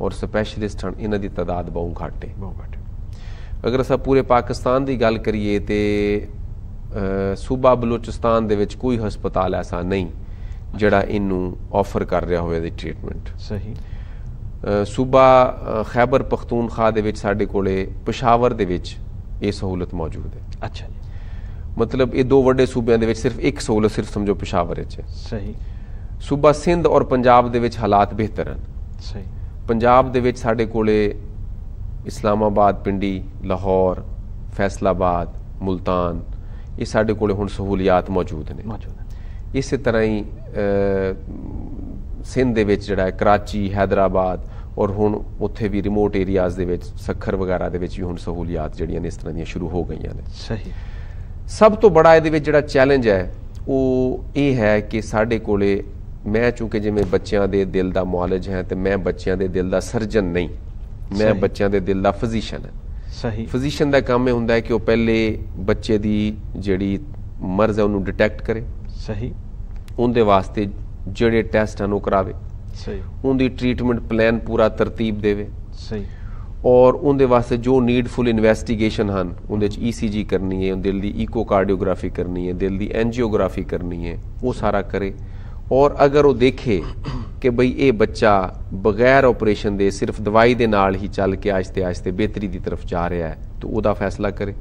ਔਰ ਸਪੈਸ਼ਲਿਸਟ ਹਨ, ਇਹਨਾਂ ਦੀ ਤਾਦਾਦ ਬਹੁਤ ਘੱਟ ਹੈ। ਅਗਰ ਅਸਾਂ ਪੂਰੇ ਪਾਕਿਸਤਾਨ ਦੀ ਗੱਲ ਕਰੀਏ ਤੇ ਸੂਬਾ ਬਲੋਚਿਸਤਾਨ ਦੇ ਵਿੱਚ ਕੋਈ ਹਸਪਤਾਲ ਐਸਾ ਨਹੀਂ ਜਿਹੜਾ ਇਹਨੂੰ ਆਫਰ ਕਰ ਰਿਹਾ ਹੋਵੇ ਦੀ ਟ੍ਰੀਟਮੈਂਟ। ਸਹੀ, ਸੂਬਾ ਖੈਬਰ ਪਖਤੂਨਖਵਾ ਦੇ ਵਿੱਚ ਸਾਡੇ ਕੋਲੇ ਪਸ਼ਾਵਰ ਦੇ ਵਿੱਚ ਇਹ ਸਹੂਲਤ ਮੌਜੂਦ ਹੈ। ਅੱਛਾ ਜੀ, ਮਤਲਬ ਇਹ ਦੋ ਵੱਡੇ ਸੂਬਿਆਂ ਦੇ ਵਿੱਚ ਸਿਰਫ ਇੱਕ ਸਹੂਲਤ ਸਿਰਫ ਸਮਝੋ ਪਸ਼ਾਵਰ ਵਿੱਚ ਹੈ। ਸਹੀ, ਸੂਬਾ ਸਿੰਧ ਔਰ ਪੰਜਾਬ ਦੇ ਵਿੱਚ ਹਾਲਾਤ ਬਿਹਤਰ ਹਨ। ਸਹੀ, ਪੰਜਾਬ ਦੇ ਵਿੱਚ ਸਾਡੇ ਕੋਲੇ ਇਸਲਾਮਾਬਾਦ, ਪਿੰਡੀ, ਲਾਹੌਰ, ਫੈਸਲਾਬਾਦ, ਮੁਲਤਾਨ, ਇਹ ਸਾਡੇ ਕੋਲੇ ਹੁਣ ਸਹੂਲੀਅਤ ਮੌਜੂਦ ਨੇ। ਇਸੇ ਤਰ੍ਹਾਂ ਹੀ ਸਿੰਧ ਦੇ ਵਿੱਚ ਜਿਹੜਾ ਹੈ ਕਰਾਚੀ, ਹੈਦਰਾਬਾਦ ਔਰ ਹੁਣ ਉੱਥੇ ਵੀ ਰਿਮੋਟ ਏਰੀਆਜ਼ ਦੇ ਵਿੱਚ ਸੱਖਰ ਵਗੈਰਾ ਦੇ ਵਿੱਚ ਵੀ ਹੁਣ ਸਹੂਲੀਅਤ ਜਿਹੜੀਆਂ ਨੇ ਇਸ ਤਰ੍ਹਾਂ ਦੀਆਂ ਸ਼ੁਰੂ ਹੋ ਗਈਆਂ ਨੇ। ਸਹੀ, ਸਭ ਤੋਂ ਬੜਾ ਇਹਦੇ ਵਿੱਚ ਜਿਹੜਾ ਚੈਲੰਜ ਹੈ ਉਹ ਇਹ ਹੈ ਕਿ ਸਾਡੇ ਕੋਲੇ, ਮੈਂ ਚੂੰਕਿ ਜਿਵੇਂ ਬੱਚਿਆਂ ਦੇ ਦਿਲ ਦਾ ਮੁਆਲਜ ਹੈ ਤੇ ਮੈਂ ਬੱਚਿਆਂ ਦੇ ਦਿਲ ਦਾ ਸਰਜਨ ਨਹੀਂ, ਮੈਂ ਬੱਚਿਆਂ ਦੇ ਦਿਲ ਦਾ ਫਿਜ਼ੀਸ਼ੀਅਨ ਹਾਂ। ਸਹੀ, ਫਿਜ਼ੀਸ਼ੀਅਨ ਦਾ ਕੰਮ ਇਹ ਹੁੰਦਾ ਹੈ ਕਿ ਉਹ ਪਹਿਲੇ ਬੱਚੇ ਦੀ ਜਿਹੜੀ ਮਰਜ਼ ਹੈ ਉਹਨੂੰ ਡਿਟੈਕਟ ਕਰੇ। ਸਹੀ, ਉਹਦੇ ਵਾਸਤੇ ਜਿਹੜੇ ਟੈਸਟ ਹਨ ਉਹ ਕਰਾਵੇ। ਸਹੀ, ਉਹਦੀ ਟ੍ਰੀਟਮੈਂਟ ਪਲਾਨ ਪੂਰਾ ਤਰਤੀਬ ਦੇਵੇ। ਸਹੀ, ਔਰ ਉਹਦੇ ਵਾਸਤੇ ਜੋ ਨੀਡਫੁਲ ਇਨਵੈਸਟੀਗੇਸ਼ਨ ਹਨ ਉਹਦੇ ਚ ECG ਕਰਨੀ ਹੈ, ਦਿਲ ਦੀ ਈਕੋਕਾਰਡੀਓਗ੍ਰਾਫੀ ਕਰਨੀ ਹੈ, ਦਿਲ ਦੀ ਐਂਜੀਓਗ੍ਰਾਫੀ ਕਰਨੀ ਹੈ, ਉਹ ਸਾਰਾ ਕਰੇ। ਔਰ ਅਗਰ ਉਹ ਦੇਖੇ ਕਿ ਬਈ ਇਹ ਬੱਚਾ ਬਗੈਰ ਆਪਰੇਸ਼ਨ ਦੇ ਸਿਰਫ ਦਵਾਈ ਦੇ ਨਾਲ ਹੀ ਚੱਲ ਕੇ ਆਹਿਸਤੇ ਆਹਿਸਤੇ ਬਿਹਤਰੀ ਦੀ ਤਰਫ ਜਾ ਰਿਹਾ ਹੈ ਤਾਂ ਉਹਦਾ ਫੈਸਲਾ ਕਰੇ।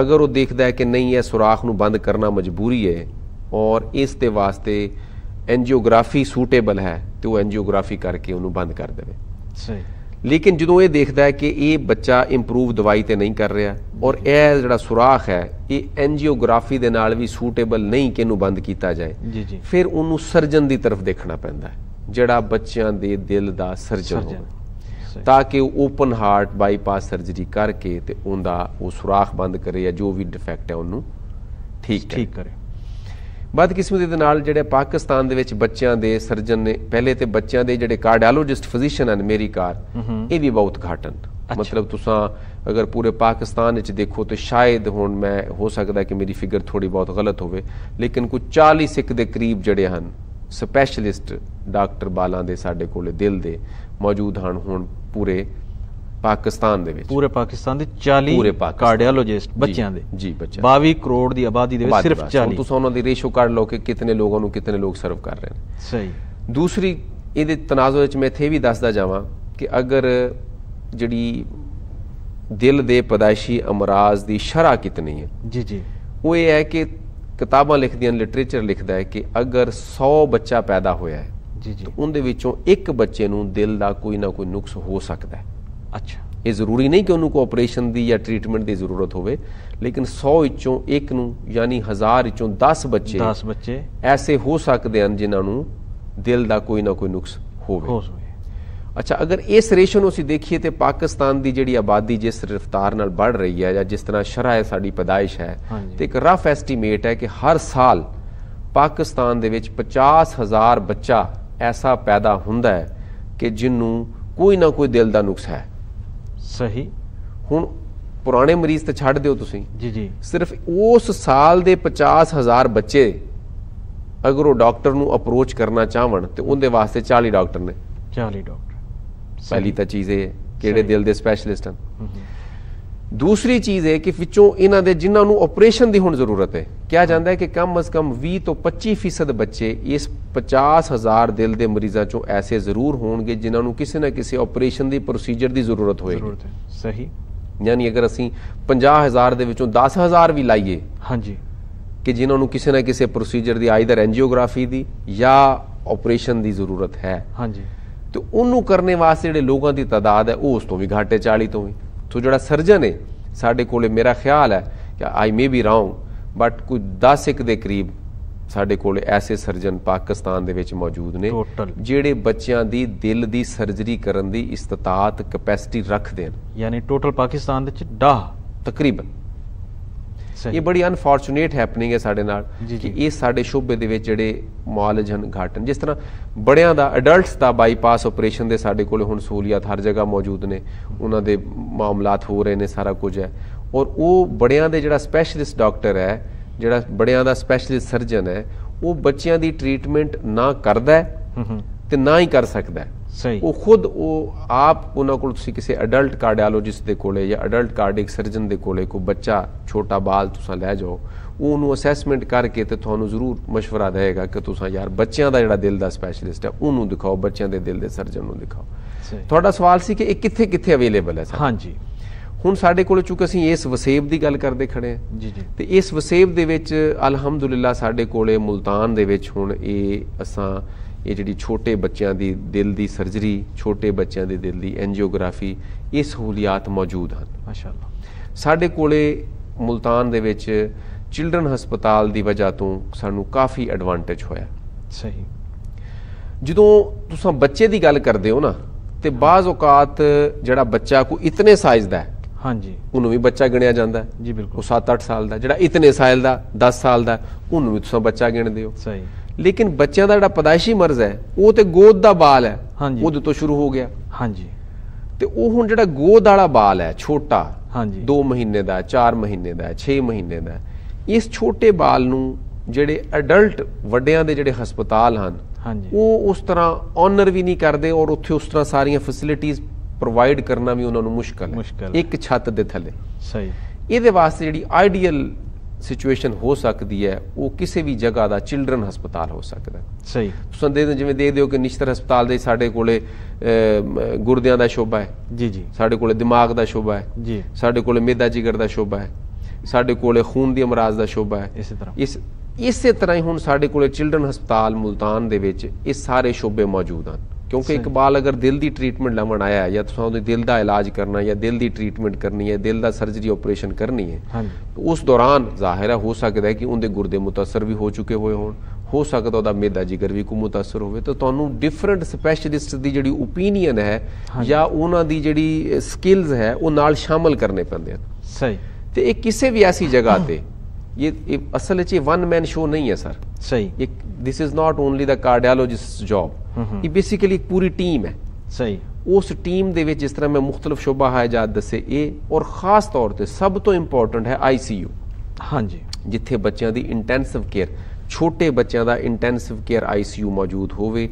ਅਗਰ ਉਹ ਦੇਖਦਾ ਹੈ ਕਿ ਨਹੀਂ ਇਹ ਸੁਰਾਖ ਨੂੰ ਬੰਦ ਕਰਨਾ ਮਜਬੂਰੀ ਹੈ ਔਰ ਇਸ ਦੇ ਵਾਸਤੇ ਐਂਜੀਓਗ੍ਰਾਫੀ ਸੂਟੇਬਲ ਹੈ ਤੇ ਉਹ ਐਂਜੀਓਗ੍ਰਾਫੀ ਕਰਕੇ ਉਹਨੂੰ ਬੰਦ ਕਰ ਦੇਵੇ। ਸਹੀ, ਲੇਕਿਨ ਜਦੋਂ ਇਹ ਦੇਖਦਾ ਹੈ ਕਿ ਇਹ ਬੱਚਾ ਇੰਪਰੂਵ ਦਵਾਈ ਤੇ ਨਹੀਂ ਕਰ ਰਿਹਾ ਔਰ ਇਹ ਜਿਹੜਾ ਸੁਰਾਖ ਹੈ ਇਹ ਐਂਜੀਓਗ੍ਰਾਫੀ ਦੇ ਨਾਲ ਵੀ ਸੂਟੇਬਲ ਨਹੀਂ ਕਿ ਇਹਨੂੰ ਬੰਦ ਕੀਤਾ ਜਾਏ, ਫਿਰ ਉਹਨੂੰ ਸਰਜਨ ਦੀ ਤਰਫ ਦੇਖਣਾ ਪੈਂਦਾ ਹੈ ਜਿਹੜਾ ਬੱਚਿਆਂ ਦੇ ਦਿਲ ਦਾ ਸਰਜਨ ਹੋਵੇ ਤਾਂ ਕਿ ਉਹ ਓਪਨ ਹਾਰਟ ਬਾਈਪਾਸ ਸਰਜਰੀ ਕਰਕੇ ਤੇ ਉਹਦਾ ਉਹ ਸੁਰਾਖ ਬੰਦ ਕਰੇ ਜਾਂ ਜੋ ਵੀ ਡਿਫੈਕਟ ਹੈ ਉਹਨੂੰ ਠੀਕ ਕਰੇ। ਬਦਕਿਸਮਤੀ ਦੇ ਨਾਲ ਜਿਹੜੇ ਪਾਕਿਸਤਾਨ ਦੇ ਵਿੱਚ ਬੱਚਿਆਂ ਦੇ ਸਰਜਨ ਨੇ, ਪਹਿਲੇ ਤੇ ਬੱਚਿਆਂ ਦੇ ਜਿਹੜੇ ਕਾਰਡੀਓਲੋਜਿਸਟ ਫਿਜ਼ੀਸ਼ੀਅਨ ਹਨ ਮੇਰੀ ਇਹ ਵੀ ਬਹੁਤ ਘੱਟ ਹਨ। ਮਤਲਬ ਤੁਸੀਂ ਅਗਰ ਪੂਰੇ ਪਾਕਿਸਤਾਨ ਵਿੱਚ ਦੇਖੋ ਤੇ ਸ਼ਾਇਦ ਹੁਣ ਮੈਂ ਹੋ ਸਕਦਾ ਕਿ ਮੇਰੀ ਫਿਗਰ ਥੋੜੀ ਬਹੁਤ ਗਲਤ ਹੋਵੇ ਲੇਕਿਨ ਕੋਈ 40 ਸਿੱਖ ਦੇ ਕਰੀਬ ਜਿਹੜੇ ਹਨ ਸਪੈਸ਼ਲਿਸਟ ਡਾਕਟਰ ਬਾਲਾਂ ਦੇ ਸਾਡੇ ਕੋਲੇ ਦਿਲ ਦੇ ਮੌਜੂਦ ਹਨ ਹੁਣ ਪੂਰੇ ਪਾਕਿਸਤਾਨ ਦੇ ਵਿੱਚ ਪੂਰੇ ਪਾਕਿਸਤਾਨ ਦੇ 40 ਕਾਰਡੀਓਲੋਜਿਸਟ ਬੱਚਿਆਂ ਦੇ ਜੀ ਬੱਚਿਆਂ 22 ਕਰੋੜ ਦੀ ਆਬਾਦੀ ਦੇ ਵਿੱਚ ਸਿਰਫ 40 ਤੁਸੀਂ ਉਹਨਾਂ ਦੀ ਰੇਸ਼ੋ ਕੱਢ ਲਓ ਕਿ ਕਿਤਨੇ ਲੋਕਾਂ ਨੂੰ ਕਿਤਨੇ ਲੋਕ ਸਰਵ ਕਰ ਰਹੇ ਨੇ ਸਹੀ ਦੂਸਰੀ ਇਹਦੇ ਤਨਾਜ਼ੁਰ ਵਿੱਚ ਮੈਂ ਇੱਥੇ ਵੀ ਦੱਸਦਾ ਜਾਵਾਂ ਕਿ ਅਗਰ ਜਿਹੜੀ ਦਿਲ ਦੇ ਪੈਦਾਇਸ਼ੀ ਅਮਰਾਜ਼ ਦੀ ਸ਼ਰ੍ਹਾ ਕਿਤਨੀ ਹੈ ਜੀ ਜੀ ਉਹ ਇਹ ਹੈ ਕਿ ਕਿਤਾਬਾਂ ਲਿਖਦੀਆਂ ਲਿਟਰੇਚਰ ਲਿਖਦਾ ਹੈ ਕਿ ਅਗਰ 100 ਬੱਚਾ ਪੈਦਾ ਹੋਇਆ ਹੈ ਜੀ ਜੀ ਉਹਦੇ ਵਿੱਚੋਂ ਇੱਕ ਬੱਚੇ ਨੂੰ ਦਿਲ ਦਾ ਕੋਈ ਨਾ ਕੋਈ ਨੁਕਸ ਹੋ ਸਕਦਾ ਹੈ ਅੱਛਾ ਇਹ ਜ਼ਰੂਰੀ ਨਹੀਂ ਕਿ ਉਹਨੂੰ ਕੋਈ ਆਪਰੇਸ਼ਨ ਦੀ ਜਾਂ ਟ੍ਰੀਟਮੈਂਟ ਦੀ ਜ਼ਰੂਰਤ ਹੋਵੇ ਲੇਕਿਨ 100 ਵਿੱਚੋਂ ਇੱਕ ਨੂੰ ਯਾਨੀ 1000 ਵਿੱਚੋਂ 10 ਬੱਚੇ ਐਸੇ ਹੋ ਸਕਦੇ ਹਨ ਜਿਨ੍ਹਾਂ ਨੂੰ ਦਿਲ ਦਾ ਕੋਈ ਨਾ ਕੋਈ ਨੁਕਸ ਹੋਵੇ ਅੱਛਾ ਅਗਰ ਇਸ ਰੇਸ਼ੋ ਨੂੰ ਅਸੀਂ ਦੇਖੀਏ ਤੇ ਪਾਕਿਸਤਾਨ ਦੀ ਜਿਹੜੀ ਆਬਾਦੀ ਜਿਸ ਰਫਤਾਰ ਨਾਲ बढ़ ਰਹੀ ਹੈ ਜਾਂ ਜਿਸ ਤਰ੍ਹਾਂ ਸ਼ਰ੍ਹਾ ਸਾਡੀ ਪੈਦਾਇਸ਼ ਹੈ ਤੇ ਇੱਕ ਰਫ ਐਸਟੀਮੇਟ ਹੈ ਕਿ ਹਰ ਸਾਲ ਪਾਕਿਸਤਾਨ ਦੇ ਵਿੱਚ 50,000 ਬੱਚਾ ਐਸਾ ਪੈਦਾ ਹੁੰਦਾ ਹੈ ਕਿ ਜਿਹਨੂੰ ਕੋਈ ਨਾ ਕੋਈ ਦਿਲ ਦਾ ਨੁਕਸ ਹੈ ਸਹੀ ਹੁਣ ਪੁਰਾਣੇ ਮਰੀਜ਼ ਤੇ ਛੱਡ ਦਿਓ ਤੁਸੀਂ ਜੀ ਜੀ ਸਿਰਫ ਉਸ ਸਾਲ ਦੇ 50,000 ਬੱਚੇ ਅਗਰ ਉਹ ਡਾਕਟਰ ਨੂੰ ਅਪਰੋਚ ਕਰਨਾ ਚਾਹਣ ਤੇ ਉਹਦੇ ਵਾਸਤੇ 40 ਡਾਕਟਰ ਨੇ 40 ਡਾਕਟਰ ਪਹਿਲੀ ਤਾਂ ਚੀਜ਼ ਇਹ ਹੈ ਕਿਹੜੇ ਦਿਲ ਦੇ ਸਪੈਸ਼ਲਿਸਟ ਹਨ ਦੂਸਰੀ ਚੀਜ਼ ਹੈ ਕਿ ਵਿੱਚੋਂ ਇਹਨਾਂ ਦੇ ਜਿਨ੍ਹਾਂ ਨੂੰ ਆਪਰੇਸ਼ਨ ਦੀ ਹੁਣ ਜ਼ਰੂਰਤ ਹੈ ਕਿਹਾ ਜਾਂਦਾ ਹੈ ਕਿ ਕਮ ਅਜ਼ ਕਮ 20 ਤੋਂ 25% ਬੱਚੇ ਇਸ 50,000 ਦਿਲ ਦੇ ਮਰੀਜ਼ਾਂ ਚੋਂ ਐਸੇ ਜ਼ਰੂਰ ਹੋਣਗੇ ਜਿਨ੍ਹਾਂ ਨੂੰ ਕਿਸੇ ਨਾ ਕਿਸੇ ਆਪਰੇਸ਼ਨ ਦੀ ਪ੍ਰੋਸੀਜਰ ਦੀ ਜ਼ਰੂਰਤ ਹੋਏਗੀ ਸਹੀ ਯਾਨੀ ਅਗਰ ਅਸੀਂ 50,000 ਦੇ ਵਿੱਚੋਂ 10,000 ਵੀ ਲਾਈਏ ਹਾਂਜੀ ਕਿ ਜਿਨ੍ਹਾਂ ਨੂੰ ਕਿਸੇ ਨਾ ਕਿਸੇ ਪ੍ਰੋਸੀਜਰ ਦੀ ਆਈਦਰ ਐਂਜੀਓਗ੍ਰਾਫੀ ਦੀ ਜਾਂ ਆਪਰੇਸ਼ਨ ਦੀ ਜ਼ਰੂਰਤ ਹੈ ਹਾਂਜੀ ਤੇ ਉਹਨੂੰ ਕਰਨੇ ਵਾਸਤੇ ਜਿਹੜੇ ਲੋਕਾਂ ਦੀ ਤਾਦਾਦ ਹੈ ਉਹ ਉਸ ਤੋਂ ਵੀ ਘੱਟ ਹੈ 40 ਤੋਂ ਵੀ ਸੋ ਜਿਹੜਾ ਸਰਜਨ ਹੈ ਸਾਡੇ ਕੋਲੇ ਮੇਰਾ ਖਿਆਲ ਹੈ ਕਿ ਆਈ ਮੇ ਬੀ ਰੌਂਗ ਬਟ ਕੋਈ 10 ਇੱਕ ਦੇ ਕਰੀਬ ਸਾਡੇ ਕੋਲੇ ਐਸੇ ਸਰਜਨ ਪਾਕਿਸਤਾਨ ਦੇ ਵਿੱਚ ਮੌਜੂਦ ਨੇ ਜਿਹੜੇ ਬੱਚਿਆਂ ਦੀ ਦਿਲ ਦੀ ਸਰਜਰੀ ਕਰਨ ਦੀ ਇਸਤਤਾਤ ਕੈਪੈਸਿਟੀ ਰੱਖਦੇ ਹਨ ਯਾਨੀ ਟੋਟਲ ਪਾਕਿਸਤਾਨ ਦੇ ਵਿੱਚ 10 ਤਕਰੀਬਨ ਇਹ ਬੜੀ ਅਨਫੋਰਚੂਨੇਟ ਹੈਪਨਿੰਗ ਹੈ ਸਾਡੇ ਨਾਲ ਕਿ ਇਹ ਸਾਡੇ ਸ਼ੋਬੇ ਦੇ ਵਿੱਚ ਜਿਹੜੇ ਮੁਆਲਜ ਹਨ ਘੱਟ ਹਨ ਜਿਸ ਤਰ੍ਹਾਂ ਬੜਿਆਂ ਦਾ ਅਡਲਟਸ ਦਾ ਬਾਈਪਾਸ ਆਪਰੇਸ਼ਨ ਦੇ ਸਾਡੇ ਕੋਲ ਹੁਣ ਸਹੂਲੀਅਤ ਹਰ ਜਗ੍ਹਾ ਮੌਜੂਦ ਨੇ ਉਹਨਾਂ ਦੇ ਮਾਮਲਾਤ ਹੋ ਰਹੇ ਨੇ ਸਾਰਾ ਕੁਝ ਹੈ ਔਰ ਉਹ ਬੜਿਆਂ ਦੇ ਜਿਹੜਾ ਸਪੈਸ਼ਲਿਸਟ ਡਾਕਟਰ ਹੈ ਜਿਹੜਾ ਬੜਿਆਂ ਦਾ ਸਪੈਸ਼ਲਿਸਟ ਸਰਜਨ ਹੈ ਉਹ ਬੱਚਿਆਂ ਦੀ ਟ੍ਰੀਟਮੈਂਟ ਨਾ ਕਰਦਾ ਹੈ ਤੇ ਨਾ ਹੀ ਕਰ ਸਕਦਾ ਹੈ ਉਹ ਖੁਦ ਉਹ ਆਪ ਉਹਨਾਂ ਕੋਲ ਤੁਸੀਂ ਕਿਸੇ ਅਡਲਟ ਕਾਰਡੀਓਲੋਜਿਸਟ ਦੇ ਕੋਲੇ ਜਾਂ ਅਡਲਟ ਕਾਰਡਿਕ ਸਰਜਨ ਦੇ ਕੋਲੇ ਕੋਈ ਬੱਚਾ ਛੋਟਾ ਬਾਲ ਤੁਸੀਂ ਲੈ ਜਾਓ ਉਹ ਉਹਨੂੰ ਅਸੈਸਮੈਂਟ ਕਰਕੇ ਤੇ ਤੁਹਾਨੂੰ ਜ਼ਰੂਰ ਮਸ਼ਵਰਾ ਦੇਗਾ ਕਿ ਤੁਸੀਂ ਯਾਰ ਬੱਚਿਆਂ ਦਾ ਜਿਹੜਾ ਦਿਲ ਦਾ ਸਪੈਸ਼ਲਿਸਟ ਹੈ ਉਹਨੂੰ ਦਿਖਾਓ ਬੱਚਿਆਂ ਦੇ ਦਿਲ ਦੇ ਸਰਜਨ ਨੂੰ ਦਿਖਾਓ ਤੁਹਾਡਾ ਸਵਾਲ ਸੀ ਕਿ ਇਹ ਕਿੱਥੇ ਕਿੱਥੇ ਅਵੇਲੇਬਲ ਹੈ ਹਾਂਜੀ ਹੁਣ ਸਾਡੇ ਕੋਲ ਚੁੱਕ ਅਸੀਂ ਇਸ ਵਸੇਬ ਦੀ ਗੱਲ ਕਰਦੇ ਖੜੇ ਹਾਂ ਜੀ ਜੀ ਤੇ ਇਸ ਵਸੇਬ ਦੇ ਵਿੱਚ ਅਲਹਮਦੁਲਿਲਾ ਸਾਡੇ ਕੋਲੇ ਮੁਲਤਾਨ ਦੇ ਵਿੱਚ ਹੁਣ ਇਹ ਅਸਾਂ ਇਹ ਜਿਹੜੀ ਛੋਟੇ ਬੱਚਿਆਂ ਦੀ ਦਿਲ ਦੀ ਸਰਜਰੀ ਛੋਟੇ ਬੱਚਿਆਂ ਦੇ ਦਿਲ ਦੀ ਐਂਜੀਓਗ੍ਰਾਫੀ ਇਹ ਸਹੂਲੀਅਤ ਮੌਜੂਦ ਹਨ ਮਾਸ਼ਾਅੱਲਾ ਸਾਡੇ ਕੋਲੇ ਮੁਲਤਾਨ ਦੇ ਵਿੱਚ ਚਿਲਡਰਨ ਹਸਪਤਾਲ ਦੀ ਵਜ੍ਹਾ ਤੋਂ ਸਾਨੂੰ ਕਾਫੀ ਐਡਵਾਂਟੇਜ ਹੋਇਆ ਸਹੀ ਜਦੋਂ ਤੁਸੀਂ ਬੱਚੇ ਦੀ ਗੱਲ ਕਰਦੇ ਹੋ ਨਾ ਤੇ ਬਾਜ਼ ਔਕਾਤ ਜਿਹੜਾ ਬੱਚਾ ਕੋਈ ਇਤਨੇ ਸਾਈਜ਼ ਦਾ ਹੈ ਹਾਂਜੀ ਉਹਨੂੰ ਵੀ ਬੱਚਾ ਗਿਣਿਆ ਜਾਂਦਾ ਜੀ ਬਿਲਕੁਲ ਉਹ 7-8 ਸਾਲ ਦਾ ਜਿਹੜਾ ਇਤਨੇ ਸਾਲ ਦਾ 10 ਸਾਲ ਦਾ ਉਹਨੂੰ ਵੀ ਤੁਸੀਂ ਬੱਚਾ ਗਿਣਦੇ ਹੋ ਸਹੀ ਲੇਕਿਨ ਬੱਚਿਆਂ ਦਾ ਜਿਹੜਾ ਪੈਦਾਇਸ਼ੀ ਮਰਜ਼ ਹੈ ਉਹ ਤੇ ਗੋਦ ਦਾ ਬਾਲ ਹੈ ਉਹਦੇ ਤੋਂ ਸ਼ੁਰੂ ਹੋ ਗਿਆ ਹਾਂਜੀ ਤੇ ਉਹ ਹੁਣ ਜਿਹੜਾ ਗੋਦ ਵਾਲਾ ਬਾਲ ਹੈ ਛੋਟਾ ਹਾਂਜੀ 2 ਮਹੀਨੇ ਦਾ 4 ਮਹੀਨੇ ਦਾ 6 ਮਹੀਨੇ ਦਾ ਇਸ ਛੋਟੇ ਬਾਲ ਨੂੰ ਜਿਹੜੇ ਅਡਲਟ ਵੱਡਿਆਂ ਦੇ ਜਿਹੜੇ ਹਸਪਤਾਲ ਹਨ ਉਹ ਉਸ ਤਰ੍ਹਾਂ ਆਨਰ ਵੀ ਨਹੀਂ ਕਰਦੇ ਔਰ ਉੱਥੇ ਉਸ ਤਰ੍ਹਾਂ ਸਾਰੀਆਂ ਫੈਸਿਲਿਟੀਆਂ ਪ੍ਰੋਵਾਈਡ ਕਰਨਾ ਵੀ ਉਹਨਾਂ ਨੂੰ ਮੁਸ਼ਕਲ ਹੈ ਇੱਕ ਛੱਤ ਦੇ ਥੱਲੇ ਸਹੀ ਇਹਦੇ ਵਾਸਤੇ ਜਿਹੜੀ ਆਈਡੀਅਲ ਸਿਚੁਏਸ਼ਨ ਹੋ ਸਕਦੀ ਹੈ ਉਹ ਕਿਸੇ ਵੀ ਜਗ੍ਹਾ ਦਾ ਚਿਲਡਰਨ ਹਸਪਤਾਲ ਹੋ ਸਕਦਾ ਸਹੀ ਤੁਸੀਂ ਜਿਵੇਂ ਦੇਖਦੇ ਹੋ ਕਿ ਨਿਸ਼ਤਰ ਹਸਪਤਾਲ ਦੇ ਸਾਡੇ ਕੋਲੇ ਗੁਰਦਿਆਂ ਦਾ ਸ਼ੋਭਾ ਹੈ ਜੀ ਜੀ ਸਾਡੇ ਕੋਲੇ ਦਿਮਾਗ ਦਾ ਸ਼ੋਭਾ ਹੈ ਜੀ ਸਾਡੇ ਕੋਲੇ ਮੇਦਾ ਜਿਗਰ ਦਾ ਸ਼ੋਭਾ ਹੈ ਸਾਡੇ ਕੋਲੇ ਖੂਨ ਦੀ ਅਮਰਾਜ਼ ਦਾ ਸ਼ੋਭਾ ਹੈ ਇਸੇ ਤਰ੍ਹਾਂ ਹੀ ਹੁਣ ਸਾਡੇ ਕੋਲੇ ਚਿਲਡਰਨ ਹਸਪਤਾਲ ਮੁਲਤਾਨ ਦੇ ਵਿੱਚ ਇਹ ਸਾਰੇ ਸ਼ੋਬੇ ਮੌਜੂਦ ਹਨ ਕਿਉਂਕਿ ਇੱਕ ਬਾਲ ਅਗਰ ਦਿਲ ਦੀ ਟ੍ਰੀਟਮੈਂਟ ਲਵਣ ਆਇਆ ਜਾਂ ਤੁਸੀਂ ਉਹਦੇ ਦਿਲ ਦਾ ਇਲਾਜ ਕਰਨਾ ਜਾਂ ਦਿਲ ਦੀ ਟ੍ਰੀਟਮੈਂਟ ਕਰਨੀ ਹੈ ਦਿਲ ਦਾ ਸਰਜਰੀ ਆਪਰੇਸ਼ਨ ਕਰਨੀ ਹੈ ਉਸ ਦੌਰਾਨ ਜ਼ਾਹਿਰ ਹੈ ਹੋ ਸਕਦਾ ਹੈ ਕਿ ਉਹਦੇ ਗੁਰਦੇ ਮੁਤਾਸਰ ਵੀ ਹੋ ਚੁੱਕੇ ਹੋਏ ਹੋਣ ਹੋ ਸਕਦਾ ਉਹਦਾ ਮੇਦਾ ਜਿਗਰ ਵੀ ਕੋ ਮੁਤਾਸਰ ਹੋਵੇ ਤਾਂ ਤੁਹਾਨੂੰ ਡਿਫਰੈਂਟ ਸਪੈਸ਼ਲਿਸਟ ਦੀ ਜਿਹੜੀ ਓਪੀਨੀਅਨ ਹੈ ਜਾਂ ਉਹਨਾਂ ਦੀ ਜਿਹੜੀ ਸਕਿੱਲਸ ਹੈ ਉਹ ਨਾਲ ਸ਼ਾਮਲ ਕਰਨੇ ਪੈਂਦੇ ਹਨ ਸਹੀ ਤੇ ਇਹ ਕਿਸੇ ਵੀ ਐਸੀ ਜਗ੍ਹਾ ਤੇ ਇਹ ਅਸਲ ਵਿੱਚ ਵਨ ਮੈਨ ਸ਼ੋ ਨਹੀਂ ਹੈ ਸਰ ਸਹੀ this is not only the cardiologist job ਇਹ ਬੇਸਿਕਲੀ ਇੱਕ ਪੂਰੀ ਟੀਮ ਹੈ ਸਹੀ ਉਸ ਟੀਮ ਦੇ ਵਿੱਚ ਜਿਸ ਤਰ੍ਹਾਂ ਮੈਂ ਮੁਖਤਲਿਫ ਸ਼ੋਬਾ ਹਾਇਜਾਤ ਦੱਸੇ ਇਹ ਔਰ ਖਾਸ ਤੌਰ ਤੇ ਸਭ ਤੋਂ ਇੰਪੋਰਟੈਂਟ ਹੈ ICU ਹਾਂਜੀ ਜਿੱਥੇ ਬੱਚਿਆਂ ਦੀ ਇੰਟੈਂਸਿਵ ਕੇਅਰ ਛੋਟੇ ਬੱਚਿਆਂ ਦਾ ਇੰਟੈਂਸਿਵ ਕੇਅਰ ICU ਮੌਜੂਦ ਹੋਵੇ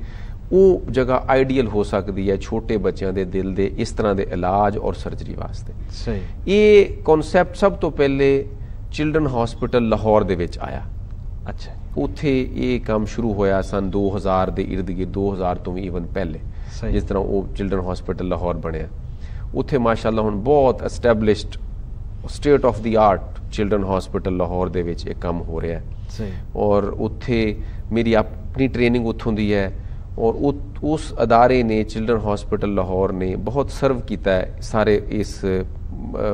ਉਹ ਜਗ੍ਹਾ ਆਈਡੀਅਲ ਹੋ ਸਕਦੀ ਹੈ ਛੋਟੇ ਬੱਚਿਆਂ ਦੇ ਦਿਲ ਦੇ ਇਸ ਤਰ੍ਹਾਂ ਦੇ ਇਲਾਜ ਔਰ ਸਰਜਰੀ ਵਾਸਤੇ। ਸਹੀ। ਇਹ ਕਨਸੈਪਟ ਸਭ ਤੋਂ ਪਹਿਲੇ ਚਿਲਡਰਨ ਹਸਪੀਟਲ ਲਾਹੌਰ ਦੇ ਵਿੱਚ ਆਇਆ। ਅੱਛਾ। ਉੱਥੇ ਇਹ ਕੰਮ ਸ਼ੁਰੂ ਹੋਇਆ ਸਨ 2000 ਦੇ ਇਰਦ ਗਿਰਦ, 2000 ਤੋਂ ਵੀ ਈਵਨ ਪਹਿਲੇ, ਜਿਸ ਤਰ੍ਹਾਂ ਉਹ ਚਿਲਡਰਨ ਹਸਪੀਟਲ ਲਾਹੌਰ ਬਣਿਆ। ਉੱਥੇ ਮਾਸ਼ਾਅੱਲਾ ਹੁਣ ਬਹੁਤ established state of the art children hospital Lahore ਦੇ ਵਿੱਚ ਇਹ ਕੰਮ ਹੋ ਰਿਹਾ ਹੈ। ਔਰ ਉੱਥੇ ਮੇਰੀ ਆਪਣੀ ਟ੍ਰੇਨਿੰਗ ਉੱਥੋਂ ਦੀ ਹੈ ਔਰ ਉਸ ਅਦਾਰੇ ਨੇ ਚਿਲਡਰਨ ਹਸਪੀਟਲ ਲਾਹੌਰ ਨੇ ਬਹੁਤ ਸਰਵ ਕੀਤਾ ਹੈ ਸਾਰੇ ਇਸ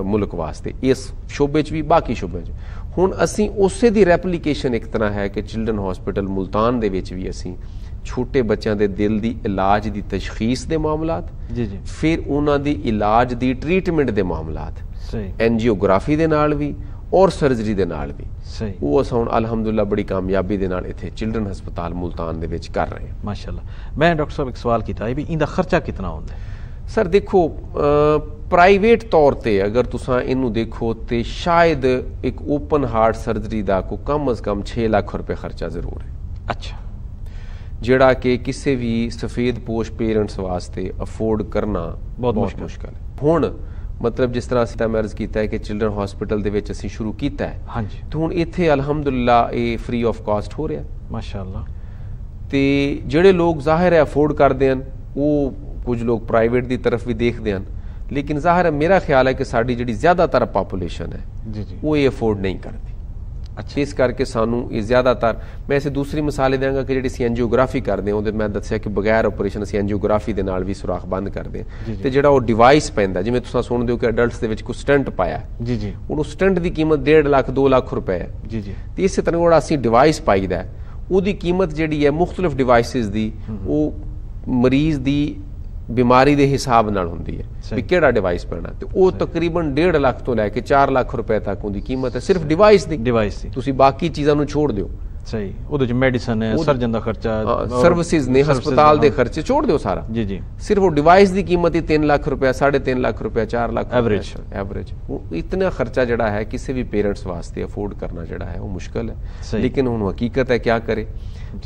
ਮੁਲਕ ਵਾਸਤੇ, ਇਸ ਸ਼ੋਬੇ 'ਚ ਵੀ ਬਾਕੀ ਸ਼ੋਬੇ 'ਚ। ਹੁਣ ਅਸੀਂ ਉਸੇ ਦੀ ਰੈਪਲੀਕੇਸ਼ਨ ਇੱਕ ਤਰ੍ਹਾਂ ਹੈ ਕਿ ਚਿਲਡਰਨ ਹਸਪੀਟਲ ਮੁਲਤਾਨ ਦੇ ਵਿੱਚ ਵੀ ਅਸੀਂ ਛੋਟੇ ਬੱਚਿਆਂ ਦੇ ਦਿਲ ਦੀ ਇਲਾਜ ਦੀ ਤਸ਼ਖੀਸ ਦੇ ਮਾਮਲਾਤ, ਫਿਰ ਉਹਨਾਂ ਦੀ ਇਲਾਜ ਦੀ ਟ੍ਰੀਟਮੈਂਟ ਦੇ ਮਾਮਲਾਤ, ਐਨਜੀਓਗ੍ਰਾਫੀ ਦੇ ਨਾਲ ਵੀ ਔਰ ਸਰਜਰੀ ਦੇ ਨਾਲ ਵੀ, ਉਹ ਅਸੀਂ ਹੁਣ ਅਲਹਮਦੁਲਿਲਾ ਬੜੀ ਕਾਮਯਾਬੀ ਦੇ ਨਾਲ ਇੱਥੇ ਚਿਲਡਰਨ ਹਸਪਤਾਲ ਮੁਲਤਾਨ ਦੇ ਵਿੱਚ ਕਰ ਰਹੇ ਹਾਂ। ਮਾਸ਼ਾਅੱਲਾ। ਮੈਂ ਡਾਕਟਰ ਸਾਹਿਬ ਇੱਕ ਸਵਾਲ ਕੀਤਾ ਵੀ ਇਹਦਾ ਖਰਚਾ ਕਿੰਨਾ ਹੁੰਦਾ ਹੈ? ਸਰ ਦੇਖੋ, ਪ੍ਰਾਈਵੇਟ ਤੌਰ ਤੇ ਅਗਰ ਤੁਸੀਂ ਇਹਨੂੰ ਦੇਖੋ ਤੇ ਸ਼ਾਇਦ ਇੱਕ ਓਪਨ ਹਾਰਟ ਸਰਜਰੀ ਦਾ ਕੋਈ ਕਮ ਅਜ਼ ਕਮ 6 ਲੱਖ ਰੁਪਏ ਖਰਚਾ ਜ਼ਰੂਰ ਹੈ। ਅੱਛਾ। ਜਿਹੜਾ ਕਿ ਕਿਸੇ ਵੀ ਸਫੇਦ ਪੋਸ਼ ਪੇਰੈਂਟਸ ਵਾਸਤੇ ਅਫੋਰਡ ਕਰਨਾ ਬਹੁਤ ਮੁਸ਼ਕਲ ਹੈ। ਹੁਣ ਮਤਲਬ ਜਿਸ ਤਰ੍ਹਾਂ ਅਸੀਂ ਤਾਂ ਅਰਜ਼ ਕੀਤਾ ਹੈ ਕਿ ਚਿਲਡਰਨ ਹਸਪੀਟਲ ਦੇ ਵਿੱਚ ਅਸੀਂ ਸ਼ੁਰੂ ਕੀਤਾ ਹੈ, ਹਾਂਜੀ, ਤੇ ਹੁਣ ਇੱਥੇ ਅਲਹਮਦੁਲਿਲਾ ਇਹ ਫ੍ਰੀ ਆਫ ਕਾਸਟ ਹੋ ਰਿਹਾ ਮਾਸ਼ਾਅੱਲਾ। ਤੇ ਜਿਹੜੇ ਲੋਕ ਜ਼ਾਹਿਰ ਹੈ ਅਫੋਰਡ ਕਰਦੇ ਹਨ, ਉਹ ਕੁਝ ਲੋਕ ਪ੍ਰਾਈਵੇਟ ਦੀ ਤਰਫ ਵੀ ਦੇਖਦੇ ਹਨ, ਲੇਕਿਨ ਜ਼ਾਹਿਰ ਹੈ ਮੇਰਾ ਖਿਆਲ ਹੈ ਕਿ ਸਾਡੀ ਜਿਹੜੀ ਜ਼ਿਆਦਾਤਰ ਪਾਪੂਲੇਸ਼ਨ ਹੈ ਉਹ ਇਹ ਅਫੋਰਡ ਨਹੀਂ ਕਰਦੀ। ਅੱਛਾ। ਇਸ ਕਰਕੇ ਸਾਨੂੰ ਇਹ ਜ਼ਿਆਦਾਤਰ, ਮੈਂ ਇਸੇ ਦੂਸਰੀ ਮਿਸਾਲ ਦਿਆਂਗਾ ਕਿ ਜਿਹੜੀ ਅਸੀਂ ਐਨਜੀਓਗ੍ਰਾਫੀ ਕਰਦੇ ਹਾਂ ਉਹਦੇ ਮੈਂ ਦੱਸਿਆ ਕਿ ਬਗੈਰ ਆਪਰੇਸ਼ਨ ਅਸੀਂ ਐਨਜੀਓਗ੍ਰਾਫੀ ਦੇ ਨਾਲ ਵੀ ਸੁਰਾਖ ਬੰਦ ਕਰਦੇ ਹਾਂ, ਤੇ ਜਿਹੜਾ ਉਹ ਡਿਵਾਈਸ ਪੈਂਦਾ, ਜਿਵੇਂ ਤੁਸੀਂ ਸੁਣਦੇ ਹੋ ਕਿ ਅਡਲਟਸ ਦੇ ਵਿੱਚ ਕੋਈ ਸਟੰਟ ਪਾਇਆ, ਹੁਣ ਉਹ ਸਟੰਟ ਦੀ ਕੀਮਤ 1.5 ਲੱਖ 2 ਲੱਖ ਰੁਪਏ ਹੈ। ਤੇ ਇਸੇ ਤਰ੍ਹਾਂ ਜਿਹੜਾ ਅਸੀਂ ਡਿਵਾਈਸ ਪਾਈਦਾ ਉਹਦੀ ਕੀਮਤ ਜਿਹੜੀ ਹੈ ਮੁਖਤਲਿਫ ਡਿਵਾਈਸਿਸ ਦੀ ਉਹ ਮਰੀਜ਼ ਦੀ ਬਿਮਾਰੀ ਦੇ ਹਿਸਾਬ ਨਾਲ ਹੁੰਦੀ ਹੈ ਵੀ ਕਿਹੜਾ ਡਿਵਾਈਸ ਪੈਣਾ, ਤੇ ਉਹ ਤਕਰੀਬਨ 1.5 ਲੱਖ ਤੋਂ ਲੈ ਕੇ 4 ਲੱਖ ਰੁਪਏ ਤੱਕ ਉਹਦੀ ਕੀਮਤ ਹੈ ਸਿਰਫ ਡਿਵਾਈਸ ਦੀ। ਤੁਸੀਂ ਬਾਕੀ ਚੀਜ਼ਾਂ ਨੂੰ ਛੋੜ ਦਿਓ। ਸਹੀ। ਉਹਦੇ ਚ ਮੈਡੀਸਨ ਹੈ, ਸਰਜਨ ਦਾ ਖਰਚਾ, ਸਰਵਿਸਿਜ਼ ਨੇ, ਹਸਪਤਾਲ ਦੇ ਖਰਚੇ ਛੋੜ ਦਿਓ ਸਾਰਾ। ਸਿਰਫ ਉਹ ਡਿਵਾਈਸ ਦੀ ਕੀਮਤ ਹੀ 3 ਲੱਖ ਰੁਪਏ, 3.5 ਲੱਖ ਰੁਪਏ, 4 ਲੱਖ ਐਵਰੇਜ। ਇਤਨਾ ਖਰਚਾ ਜਿਹੜਾ ਹੈ ਕਿਸੇ ਵੀ ਪੇਰੈਂਟਸ ਵਾਸਤੇ ਅਫੋਰਡ ਕਰਨਾ ਜਿਹੜਾ ਹੈ ਉਹ ਮੁਸ਼ਕਲ ਹੈ, ਲੇਕਿਨ ਹੁਣ ਹਕੀਕਤ ਹੈ ਕਿਆ ਕਰੇ।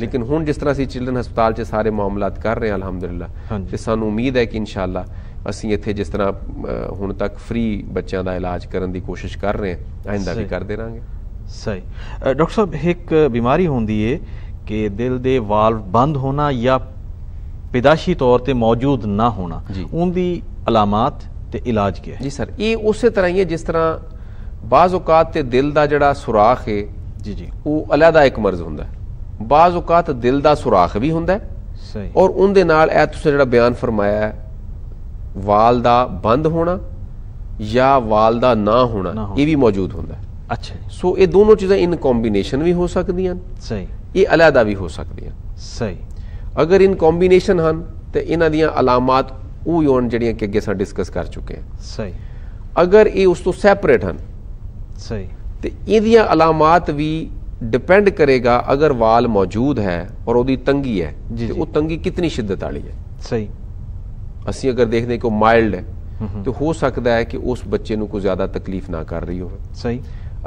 ਲੇਕਿਨ ਹੁਣ ਜਿਸ ਤਰ੍ਹਾਂ ਅਸੀਂ ਚਿਲਡਰਨ ਹਸਪਤਾਲ 'ਚ ਸਾਰੇ ਮਾਮਲਾਤ ਕਰ ਰਹੇ ਹਾਂ ਅਲਹਮਦੁਲਿਲਾ, ਤੇ ਸਾਨੂੰ ਉਮੀਦ ਹੈ ਕਿ ਇਨਸ਼ਾਅੱਲਾ ਅਸੀਂ ਇੱਥੇ ਜਿਸ ਤਰ੍ਹਾਂ ਹੁਣ ਤੱਕ ਫ੍ਰੀ ਬੱਚਿਆਂ ਦਾ ਇਲਾਜ ਕਰਨ ਦੀ ਕੋਸ਼ਿਸ਼ ਕਰ ਰਹੇ ਹਾਂ, ਆਇੰਦਾ ਵੀ ਕਰਦੇ ਰਹਾਂਗੇ। ਸਹੀ। ਡਾਕਟਰ ਸਾਹਿਬ, ਇੱਕ ਬਿਮਾਰੀ ਹੁੰਦੀ ਹੈ ਕਿ ਦਿਲ ਦੇ ਵਾਲਵ ਬੰਦ ਹੋਣਾ ਜਾਂ ਪੈਦਾਸ਼ੀ ਤੌਰ ਤੇ ਮੌਜੂਦ ਨਾ ਹੋਣਾ, ਉਹਦੀ ਅਲਾਮਾਤ ਤੇ ਇਲਾਜ ਕੀ ਹੈ? ਜੀ ਸਰ, ਇਹ ਉਸੇ ਤਰ੍ਹਾਂ ਹੀ ਹੈ ਜਿਸ ਤਰ੍ਹਾਂ ਬਾਜ਼ ਔਕਾਤ ਤੇ ਦਿਲ ਦਾ ਜਿਹੜਾ ਸੁਰਾਖ ਹੈ ਉਹ ਅਲੱਗਾ ਇੱਕ ਮਰਜ਼ ਹੁੰਦਾ ਹੈ, ਬਾਜ਼ ਔਕਾਤ ਦਿਲ ਦਾ ਸੁਰਾਖ ਵੀ ਹੁੰਦਾ ਹੈ ਔਰ ਉਹਦੇ ਨਾਲ ਇਹ ਤੁਸੀਂ ਜਿਹੜਾ ਬਿਆਨ ਫਰਮਾਇਆ ਹੈ ਵਾਲ ਦਾ ਬੰਦ ਹੋਣਾ ਜਾਂ ਵਾਲ ਦਾ ਨਾ ਹੋਣਾ, ਇਹ ਵੀ ਮੌਜੂਦ ਹੁੰਦਾ ਹੈ। ਅੱਛਾ। ਸੋ ਇਹ ਦੋਨੋਂ ਚੀਜ਼ਾਂ ਇਨ ਕੰਬੀਨੇਸ਼ਨ ਵੀ ਹੋ ਸਕਦੀਆਂ, ਸਹੀ, ਇਹ ਅਲੱਗਾ ਵੀ ਹੋ ਸਕਦੀਆਂ। ਸਹੀ। ਅਗਰ ਇਨ ਕੰਬੀਨੇਸ਼ਨ ਹਨ ਤੇ ਇਹਨਾਂ ਦੀਆਂ ਅਲਾਮਾਤ ਉਹ ਹੋਣ ਜਿਹੜੀਆਂ ਕਿ ਅੱਗੇ ਅਸੀਂ ਡਿਸਕਸ ਕਰ ਚੁੱਕੇ ਹਾਂ। ਸਹੀ। ਅਗਰ ਇਹ ਉਸ ਤੋਂ ਸੈਪਰੇਟ ਹਨ, ਸਹੀ, ਤੇ ਇਹਦੀਆਂ ਅਲਾਮਾਤ ਵੀ ਡਿਪੈਂਡ ਕਰੇਗਾ ਅਗਰ ਵਾਲ ਮੌਜੂਦ ਹੈ ਔਰ ਉਹਦੀ ਤੰਗੀ ਹੈ ਤੇ ਉਹ ਤੰਗੀ ਕਿਤਨੀ ਸ਼ਿੱਦਤ ਵਾਲੀ ਹੈ। ਸਹੀ। ਅਸੀਂ ਅਗਰ ਦੇਖਦੇ ਕਿ ਉਹ ਮਾਈਲਡ ਹੈ ਤੇ ਹੋ ਸਕਦਾ ਹੈ ਕਿ ਉਸ ਬੱਚੇ ਨੂੰ ਕੋਈ ਜ਼ਿਆਦਾ ਤਕਲੀਫ ਨਾ ਕਰ ਰਹੀ ਹੋਵੇ। ਸਹੀ।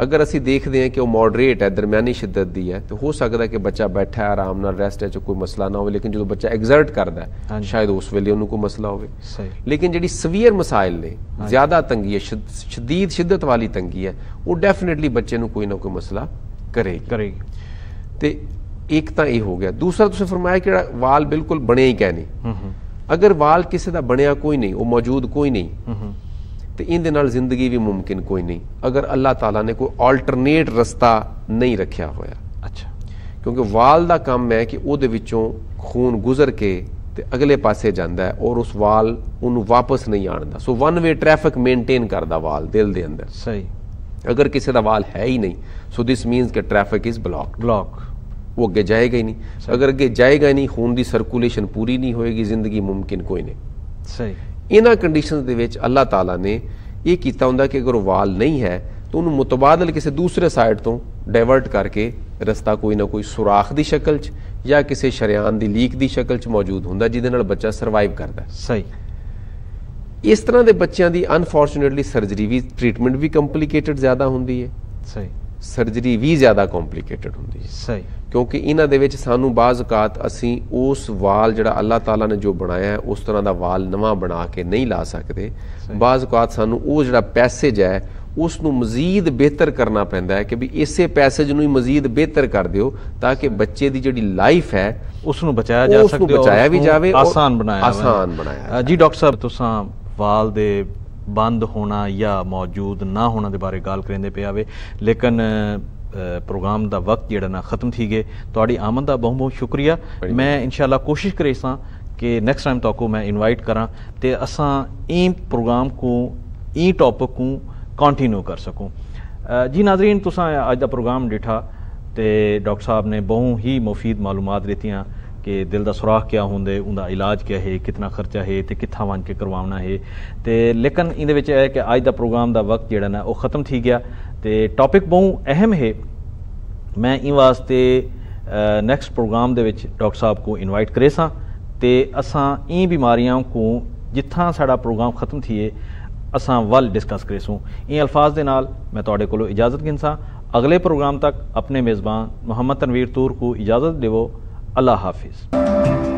ਅਗਰ ਅਸੀਂ ਦੇਖਦੇ ਹਾਂ ਕਿ ਉਹ ਮੋਡਰੇਟ ਹੈ, ਦਰਮਿਆਨੀ ਸ਼ਿੱਦਤ ਦੀ ਹੈ, ਤੇ ਹੋ ਸਕਦਾ ਕਿ ਬੱਚਾ ਬੈਠਾ ਹੈ ਆਰਾਮ ਨਾਲ, ਰੈਸਟ ਹੈ, ਚ ਕੋਈ ਮਸਲਾ ਨਾ ਹੋਵੇ, ਲੇਕਿਨ ਜਦੋਂ ਬੱਚਾ ਐਗਜ਼ਰਟ ਕਰਦਾ ਹੈ ਸ਼ਾਇਦ ਉਸ ਵੇਲੇ ਉਹਨੂੰ ਕੋਈ ਮਸਲਾ ਹੋਵੇ। ਲੇਕਿਨ ਜਿਹੜੀ ਸਵੀਅਰ ਮਸਾਇਲ ਨੇ, ਜ਼ਿਆਦਾ ਤੰਗੀ ਹੈ, ਸ਼ਦੀਦ ਸ਼ਿੱਦਤ ਵਾਲੀ ਤੰਗੀ ਹੈ, ਉਹ ਡੈਫੀਨੇਟਲੀ ਬੱਚੇ ਨੂੰ ਕੋਈ ਨਾ ਕੋਈ ਮਸਲਾ ਕਰੇਗੀ। ਤੇ ਇੱਕ ਤਾਂ ਇਹ ਹੋ ਗਿਆ। ਦੂਸਰਾ ਤੁਸੀਂ ਫਰਮਾਇਆ ਕਿ ਵਾਲ ਬਿਲਕੁਲ ਬਣਿਆ ਹੀ ਨਹੀਂ, ਅਗਰ ਵਾਲ ਕਿਸੇ ਦਾ ਬਣਿਆ ਕੋਈ ਨਹੀਂ, ਉਹ ਮੌਜੂਦ ਕੋਈ ਨਹੀਂ, ਤੇ ਇਹਦੇ ਨਾਲ ਜ਼ਿੰਦਗੀ ਵੀ ਮੁਮਕਿਨ ਕੋਈ ਨਹੀਂ ਅਗਰ ਅੱਲਾਹ ਤਾਲਾ ਨੇ ਕੋਈ ਆਲਟਰਨੇਟ ਰਸਤਾ ਨਹੀਂ ਰੱਖਿਆ ਹੋਇਆ। ਅੱਛਾ। ਕਿਉਂਕਿ ਵਾਲ ਦਾ ਕੰਮ ਹੈ ਕਿ ਉਹਦੇ ਵਿੱਚੋਂ ਖੂਨ ਗੁਜ਼ਰ ਕੇ ਤੇ ਅਗਲੇ ਪਾਸੇ ਜਾਂਦਾ ਹੈ ਔਰ ਉਸ ਵਾਲ ਉਹਨੂੰ ਵਾਪਸ ਨਹੀਂ ਆਣਦਾ। So one way traffic maintain ਕਰਦਾ ਵਾਲ ਦਿਲ ਦੇ ਅੰਦਰ। ਸਹੀ। ਅਗਰ ਕਿਸੇ ਦਾ ਵਾਲ ਹੈ ਹੀ ਨਹੀਂ, ਸੋ ਦਿਸ ਮੀਨਸ ਕਿ ਟ੍ਰੈਫਿਕ ਇਜ਼ ਬਲੌਕ, ਉਹ ਅੱਗੇ ਜਾਏਗਾ ਹੀ ਨਹੀਂ। ਅਗਰ ਅੱਗੇ ਜਾਏਗਾ ਹੀ ਨਹੀਂ, ਖੂਨ ਦੀ ਸਰਕੂਲੇਸ਼ਨ ਪੂਰੀ ਨਹੀਂ ਹੋਏਗੀ, ਜ਼ਿੰਦਗੀ ਮੁਮਕਿਨ ਕੋਈ ਨਹੀਂ। ਸਹੀ। ਇਹਨਾਂ ਕੰਡੀਸ਼ਨਸ ਦੇ ਵਿੱਚ ਅੱਲਾਹ ਤਾਲਾ ਨੇ ਇਹ ਕੀਤਾ ਹੁੰਦਾ ਕਿ ਅਗਰ ਉਹ ਵਾਲ ਨਹੀਂ ਹੈ ਤਾਂ ਉਹਨੂੰ ਮੁਤਬਾਦਲ ਕਿਸੇ ਦੂਸਰੇ ਸਾਈਡ ਤੋਂ ਡਾਇਵਰਟ ਕਰਕੇ ਰਸਤਾ ਕੋਈ ਨਾ ਕੋਈ ਸੁਰਾਖ ਦੀ ਸ਼ਕਲ 'ਚ ਜਾਂ ਕਿਸੇ ਸ਼ਰਿਆਨ ਦੀ ਲੀਕ ਦੀ ਸ਼ਕਲ 'ਚ ਮੌਜੂਦ ਹੁੰਦਾ, ਜਿਹਦੇ ਨਾਲ ਬੱਚਾ ਸਰਵਾਈਵ ਕਰਦਾ। ਸਹੀ। ਇਸ ਤਰ੍ਹਾਂ ਦੇ ਬੱਚਿਆਂ ਦੀ ਅਨਫੋਰਚੂਨੇਟਲੀ ਸਰਜਰੀ ਵੀ, ਟ੍ਰੀਟਮੈਂਟ ਵੀ ਕੰਪਲਿਕੇਟਡ ਜ਼ਿਆਦਾ ਹੁੰਦੀ ਹੈ। ਸਹੀ। ਸਰਜਰੀ ਵੀ ਜ਼ਿਆਦਾ ਕੰਪਲਿਕੇਟਡ ਹੁੰਦੀ ਹੈ। ਸਹੀ। ਕਿਉਂਕਿ ਇਹਨਾਂ ਦੇ ਵਿੱਚ ਸਾਨੂੰ ਬਾਜ਼ ਔਕਾਤ ਅਸੀਂ ਉਸ ਵਾਲ ਜਿਹੜਾ ਅੱਲਾਹ ਤਾਲਾ ਨੇ ਜੋ ਬਣਾਇਆ ਹੈ ਉਸ ਤਰ੍ਹਾਂ ਦਾ ਵਾਲ ਨਵਾਂ ਬਣਾ ਕੇ ਨਹੀਂ ਲਾ ਸਕਦੇ। ਬਾਜ਼ ਔਕਾਤ ਸਾਨੂੰ ਉਹ ਜਿਹੜਾ ਪੈਸੇਜ ਹੈ ਉਸ ਨੂੰ ਮਜ਼ੀਦ ਬਿਹਤਰ ਕਰਨਾ ਪੈਂਦਾ ਹੈ ਕਿ ਵੀ ਇਸੇ ਪੈਸੇਜ ਨੂੰ ਹੀ ਮਜ਼ੀਦ ਬਿਹਤਰ ਕਰ ਦਿਓ ਤਾਂ ਕਿ ਬੱਚੇ ਦੀ ਜਿਹੜੀ ਲਾਈਫ ਹੈ ਉਸ ਨੂੰ ਬਚਾਇਆ ਜਾ ਸਕੇ, ਬਚਾਇਆ ਵੀ ਜਾਵੇ, ਆਸਾਨ ਬਣਾਇਆ ਜੀ। ਡਾਕਟਰ ਸਾਹਿਬ ਤੁਸਾਂ ਵਾਲ ਦੇ ਬੰਦ ਹੋਣਾ ਜਾਂ ਮੌਜੂਦ ਨਾ ਹੋਣਾ ਦੇ ਬਾਰੇ ਗੱਲ करेंदे पे आवे, लेकिन प्रोग्राम का वक्त जिहड़ा ना खत्म थी गए। तुहाडी आमद का बहुत बहुत शुक्रिया। मैं इंशाअल्लाह कोशिश करे सां कि नैक्सट टाइम तुहाको मैं इनवाइट करा ते असां ई प्रोग्राम को ई टॉपिक को कंटिन्यू कर सकूँ। जी नाज़रीन, तुसां अज दा प्रोग्राम डिठा ते डॉक्टर साहब ने बहुत ही मुफीद मालूमात दित्तियां कि दिल का सुराख क्या होंगे, उनका इलाज क्या है, कितना खर्चा है तो कित्था वन के करवाना है। तो लेकिन इहदे विच है कि अज का प्रोग्राम का वक्त जिहड़ा ना वो ख़त्म थी गया। तो टॉपिक बहुत अहम है। मैं इन वास्ते नैक्सट प्रोग्राम दे विच डॉक्टर साहब को इनवाइट करे सां ते असां ई बीमारियां को जित्थां साडा प्रोग्राम ख़त्म थिए असां वल डिस्कस करे सूं। इन अल्फाज दे नाल मैं तुहाडे कोलों इजाज़त गिनसां। अगले प्रोग्राम तक अपने मेज़बान मोहम्मद तनवीर तूर को इजाज़त देवो। अल्लाह हाफिज़।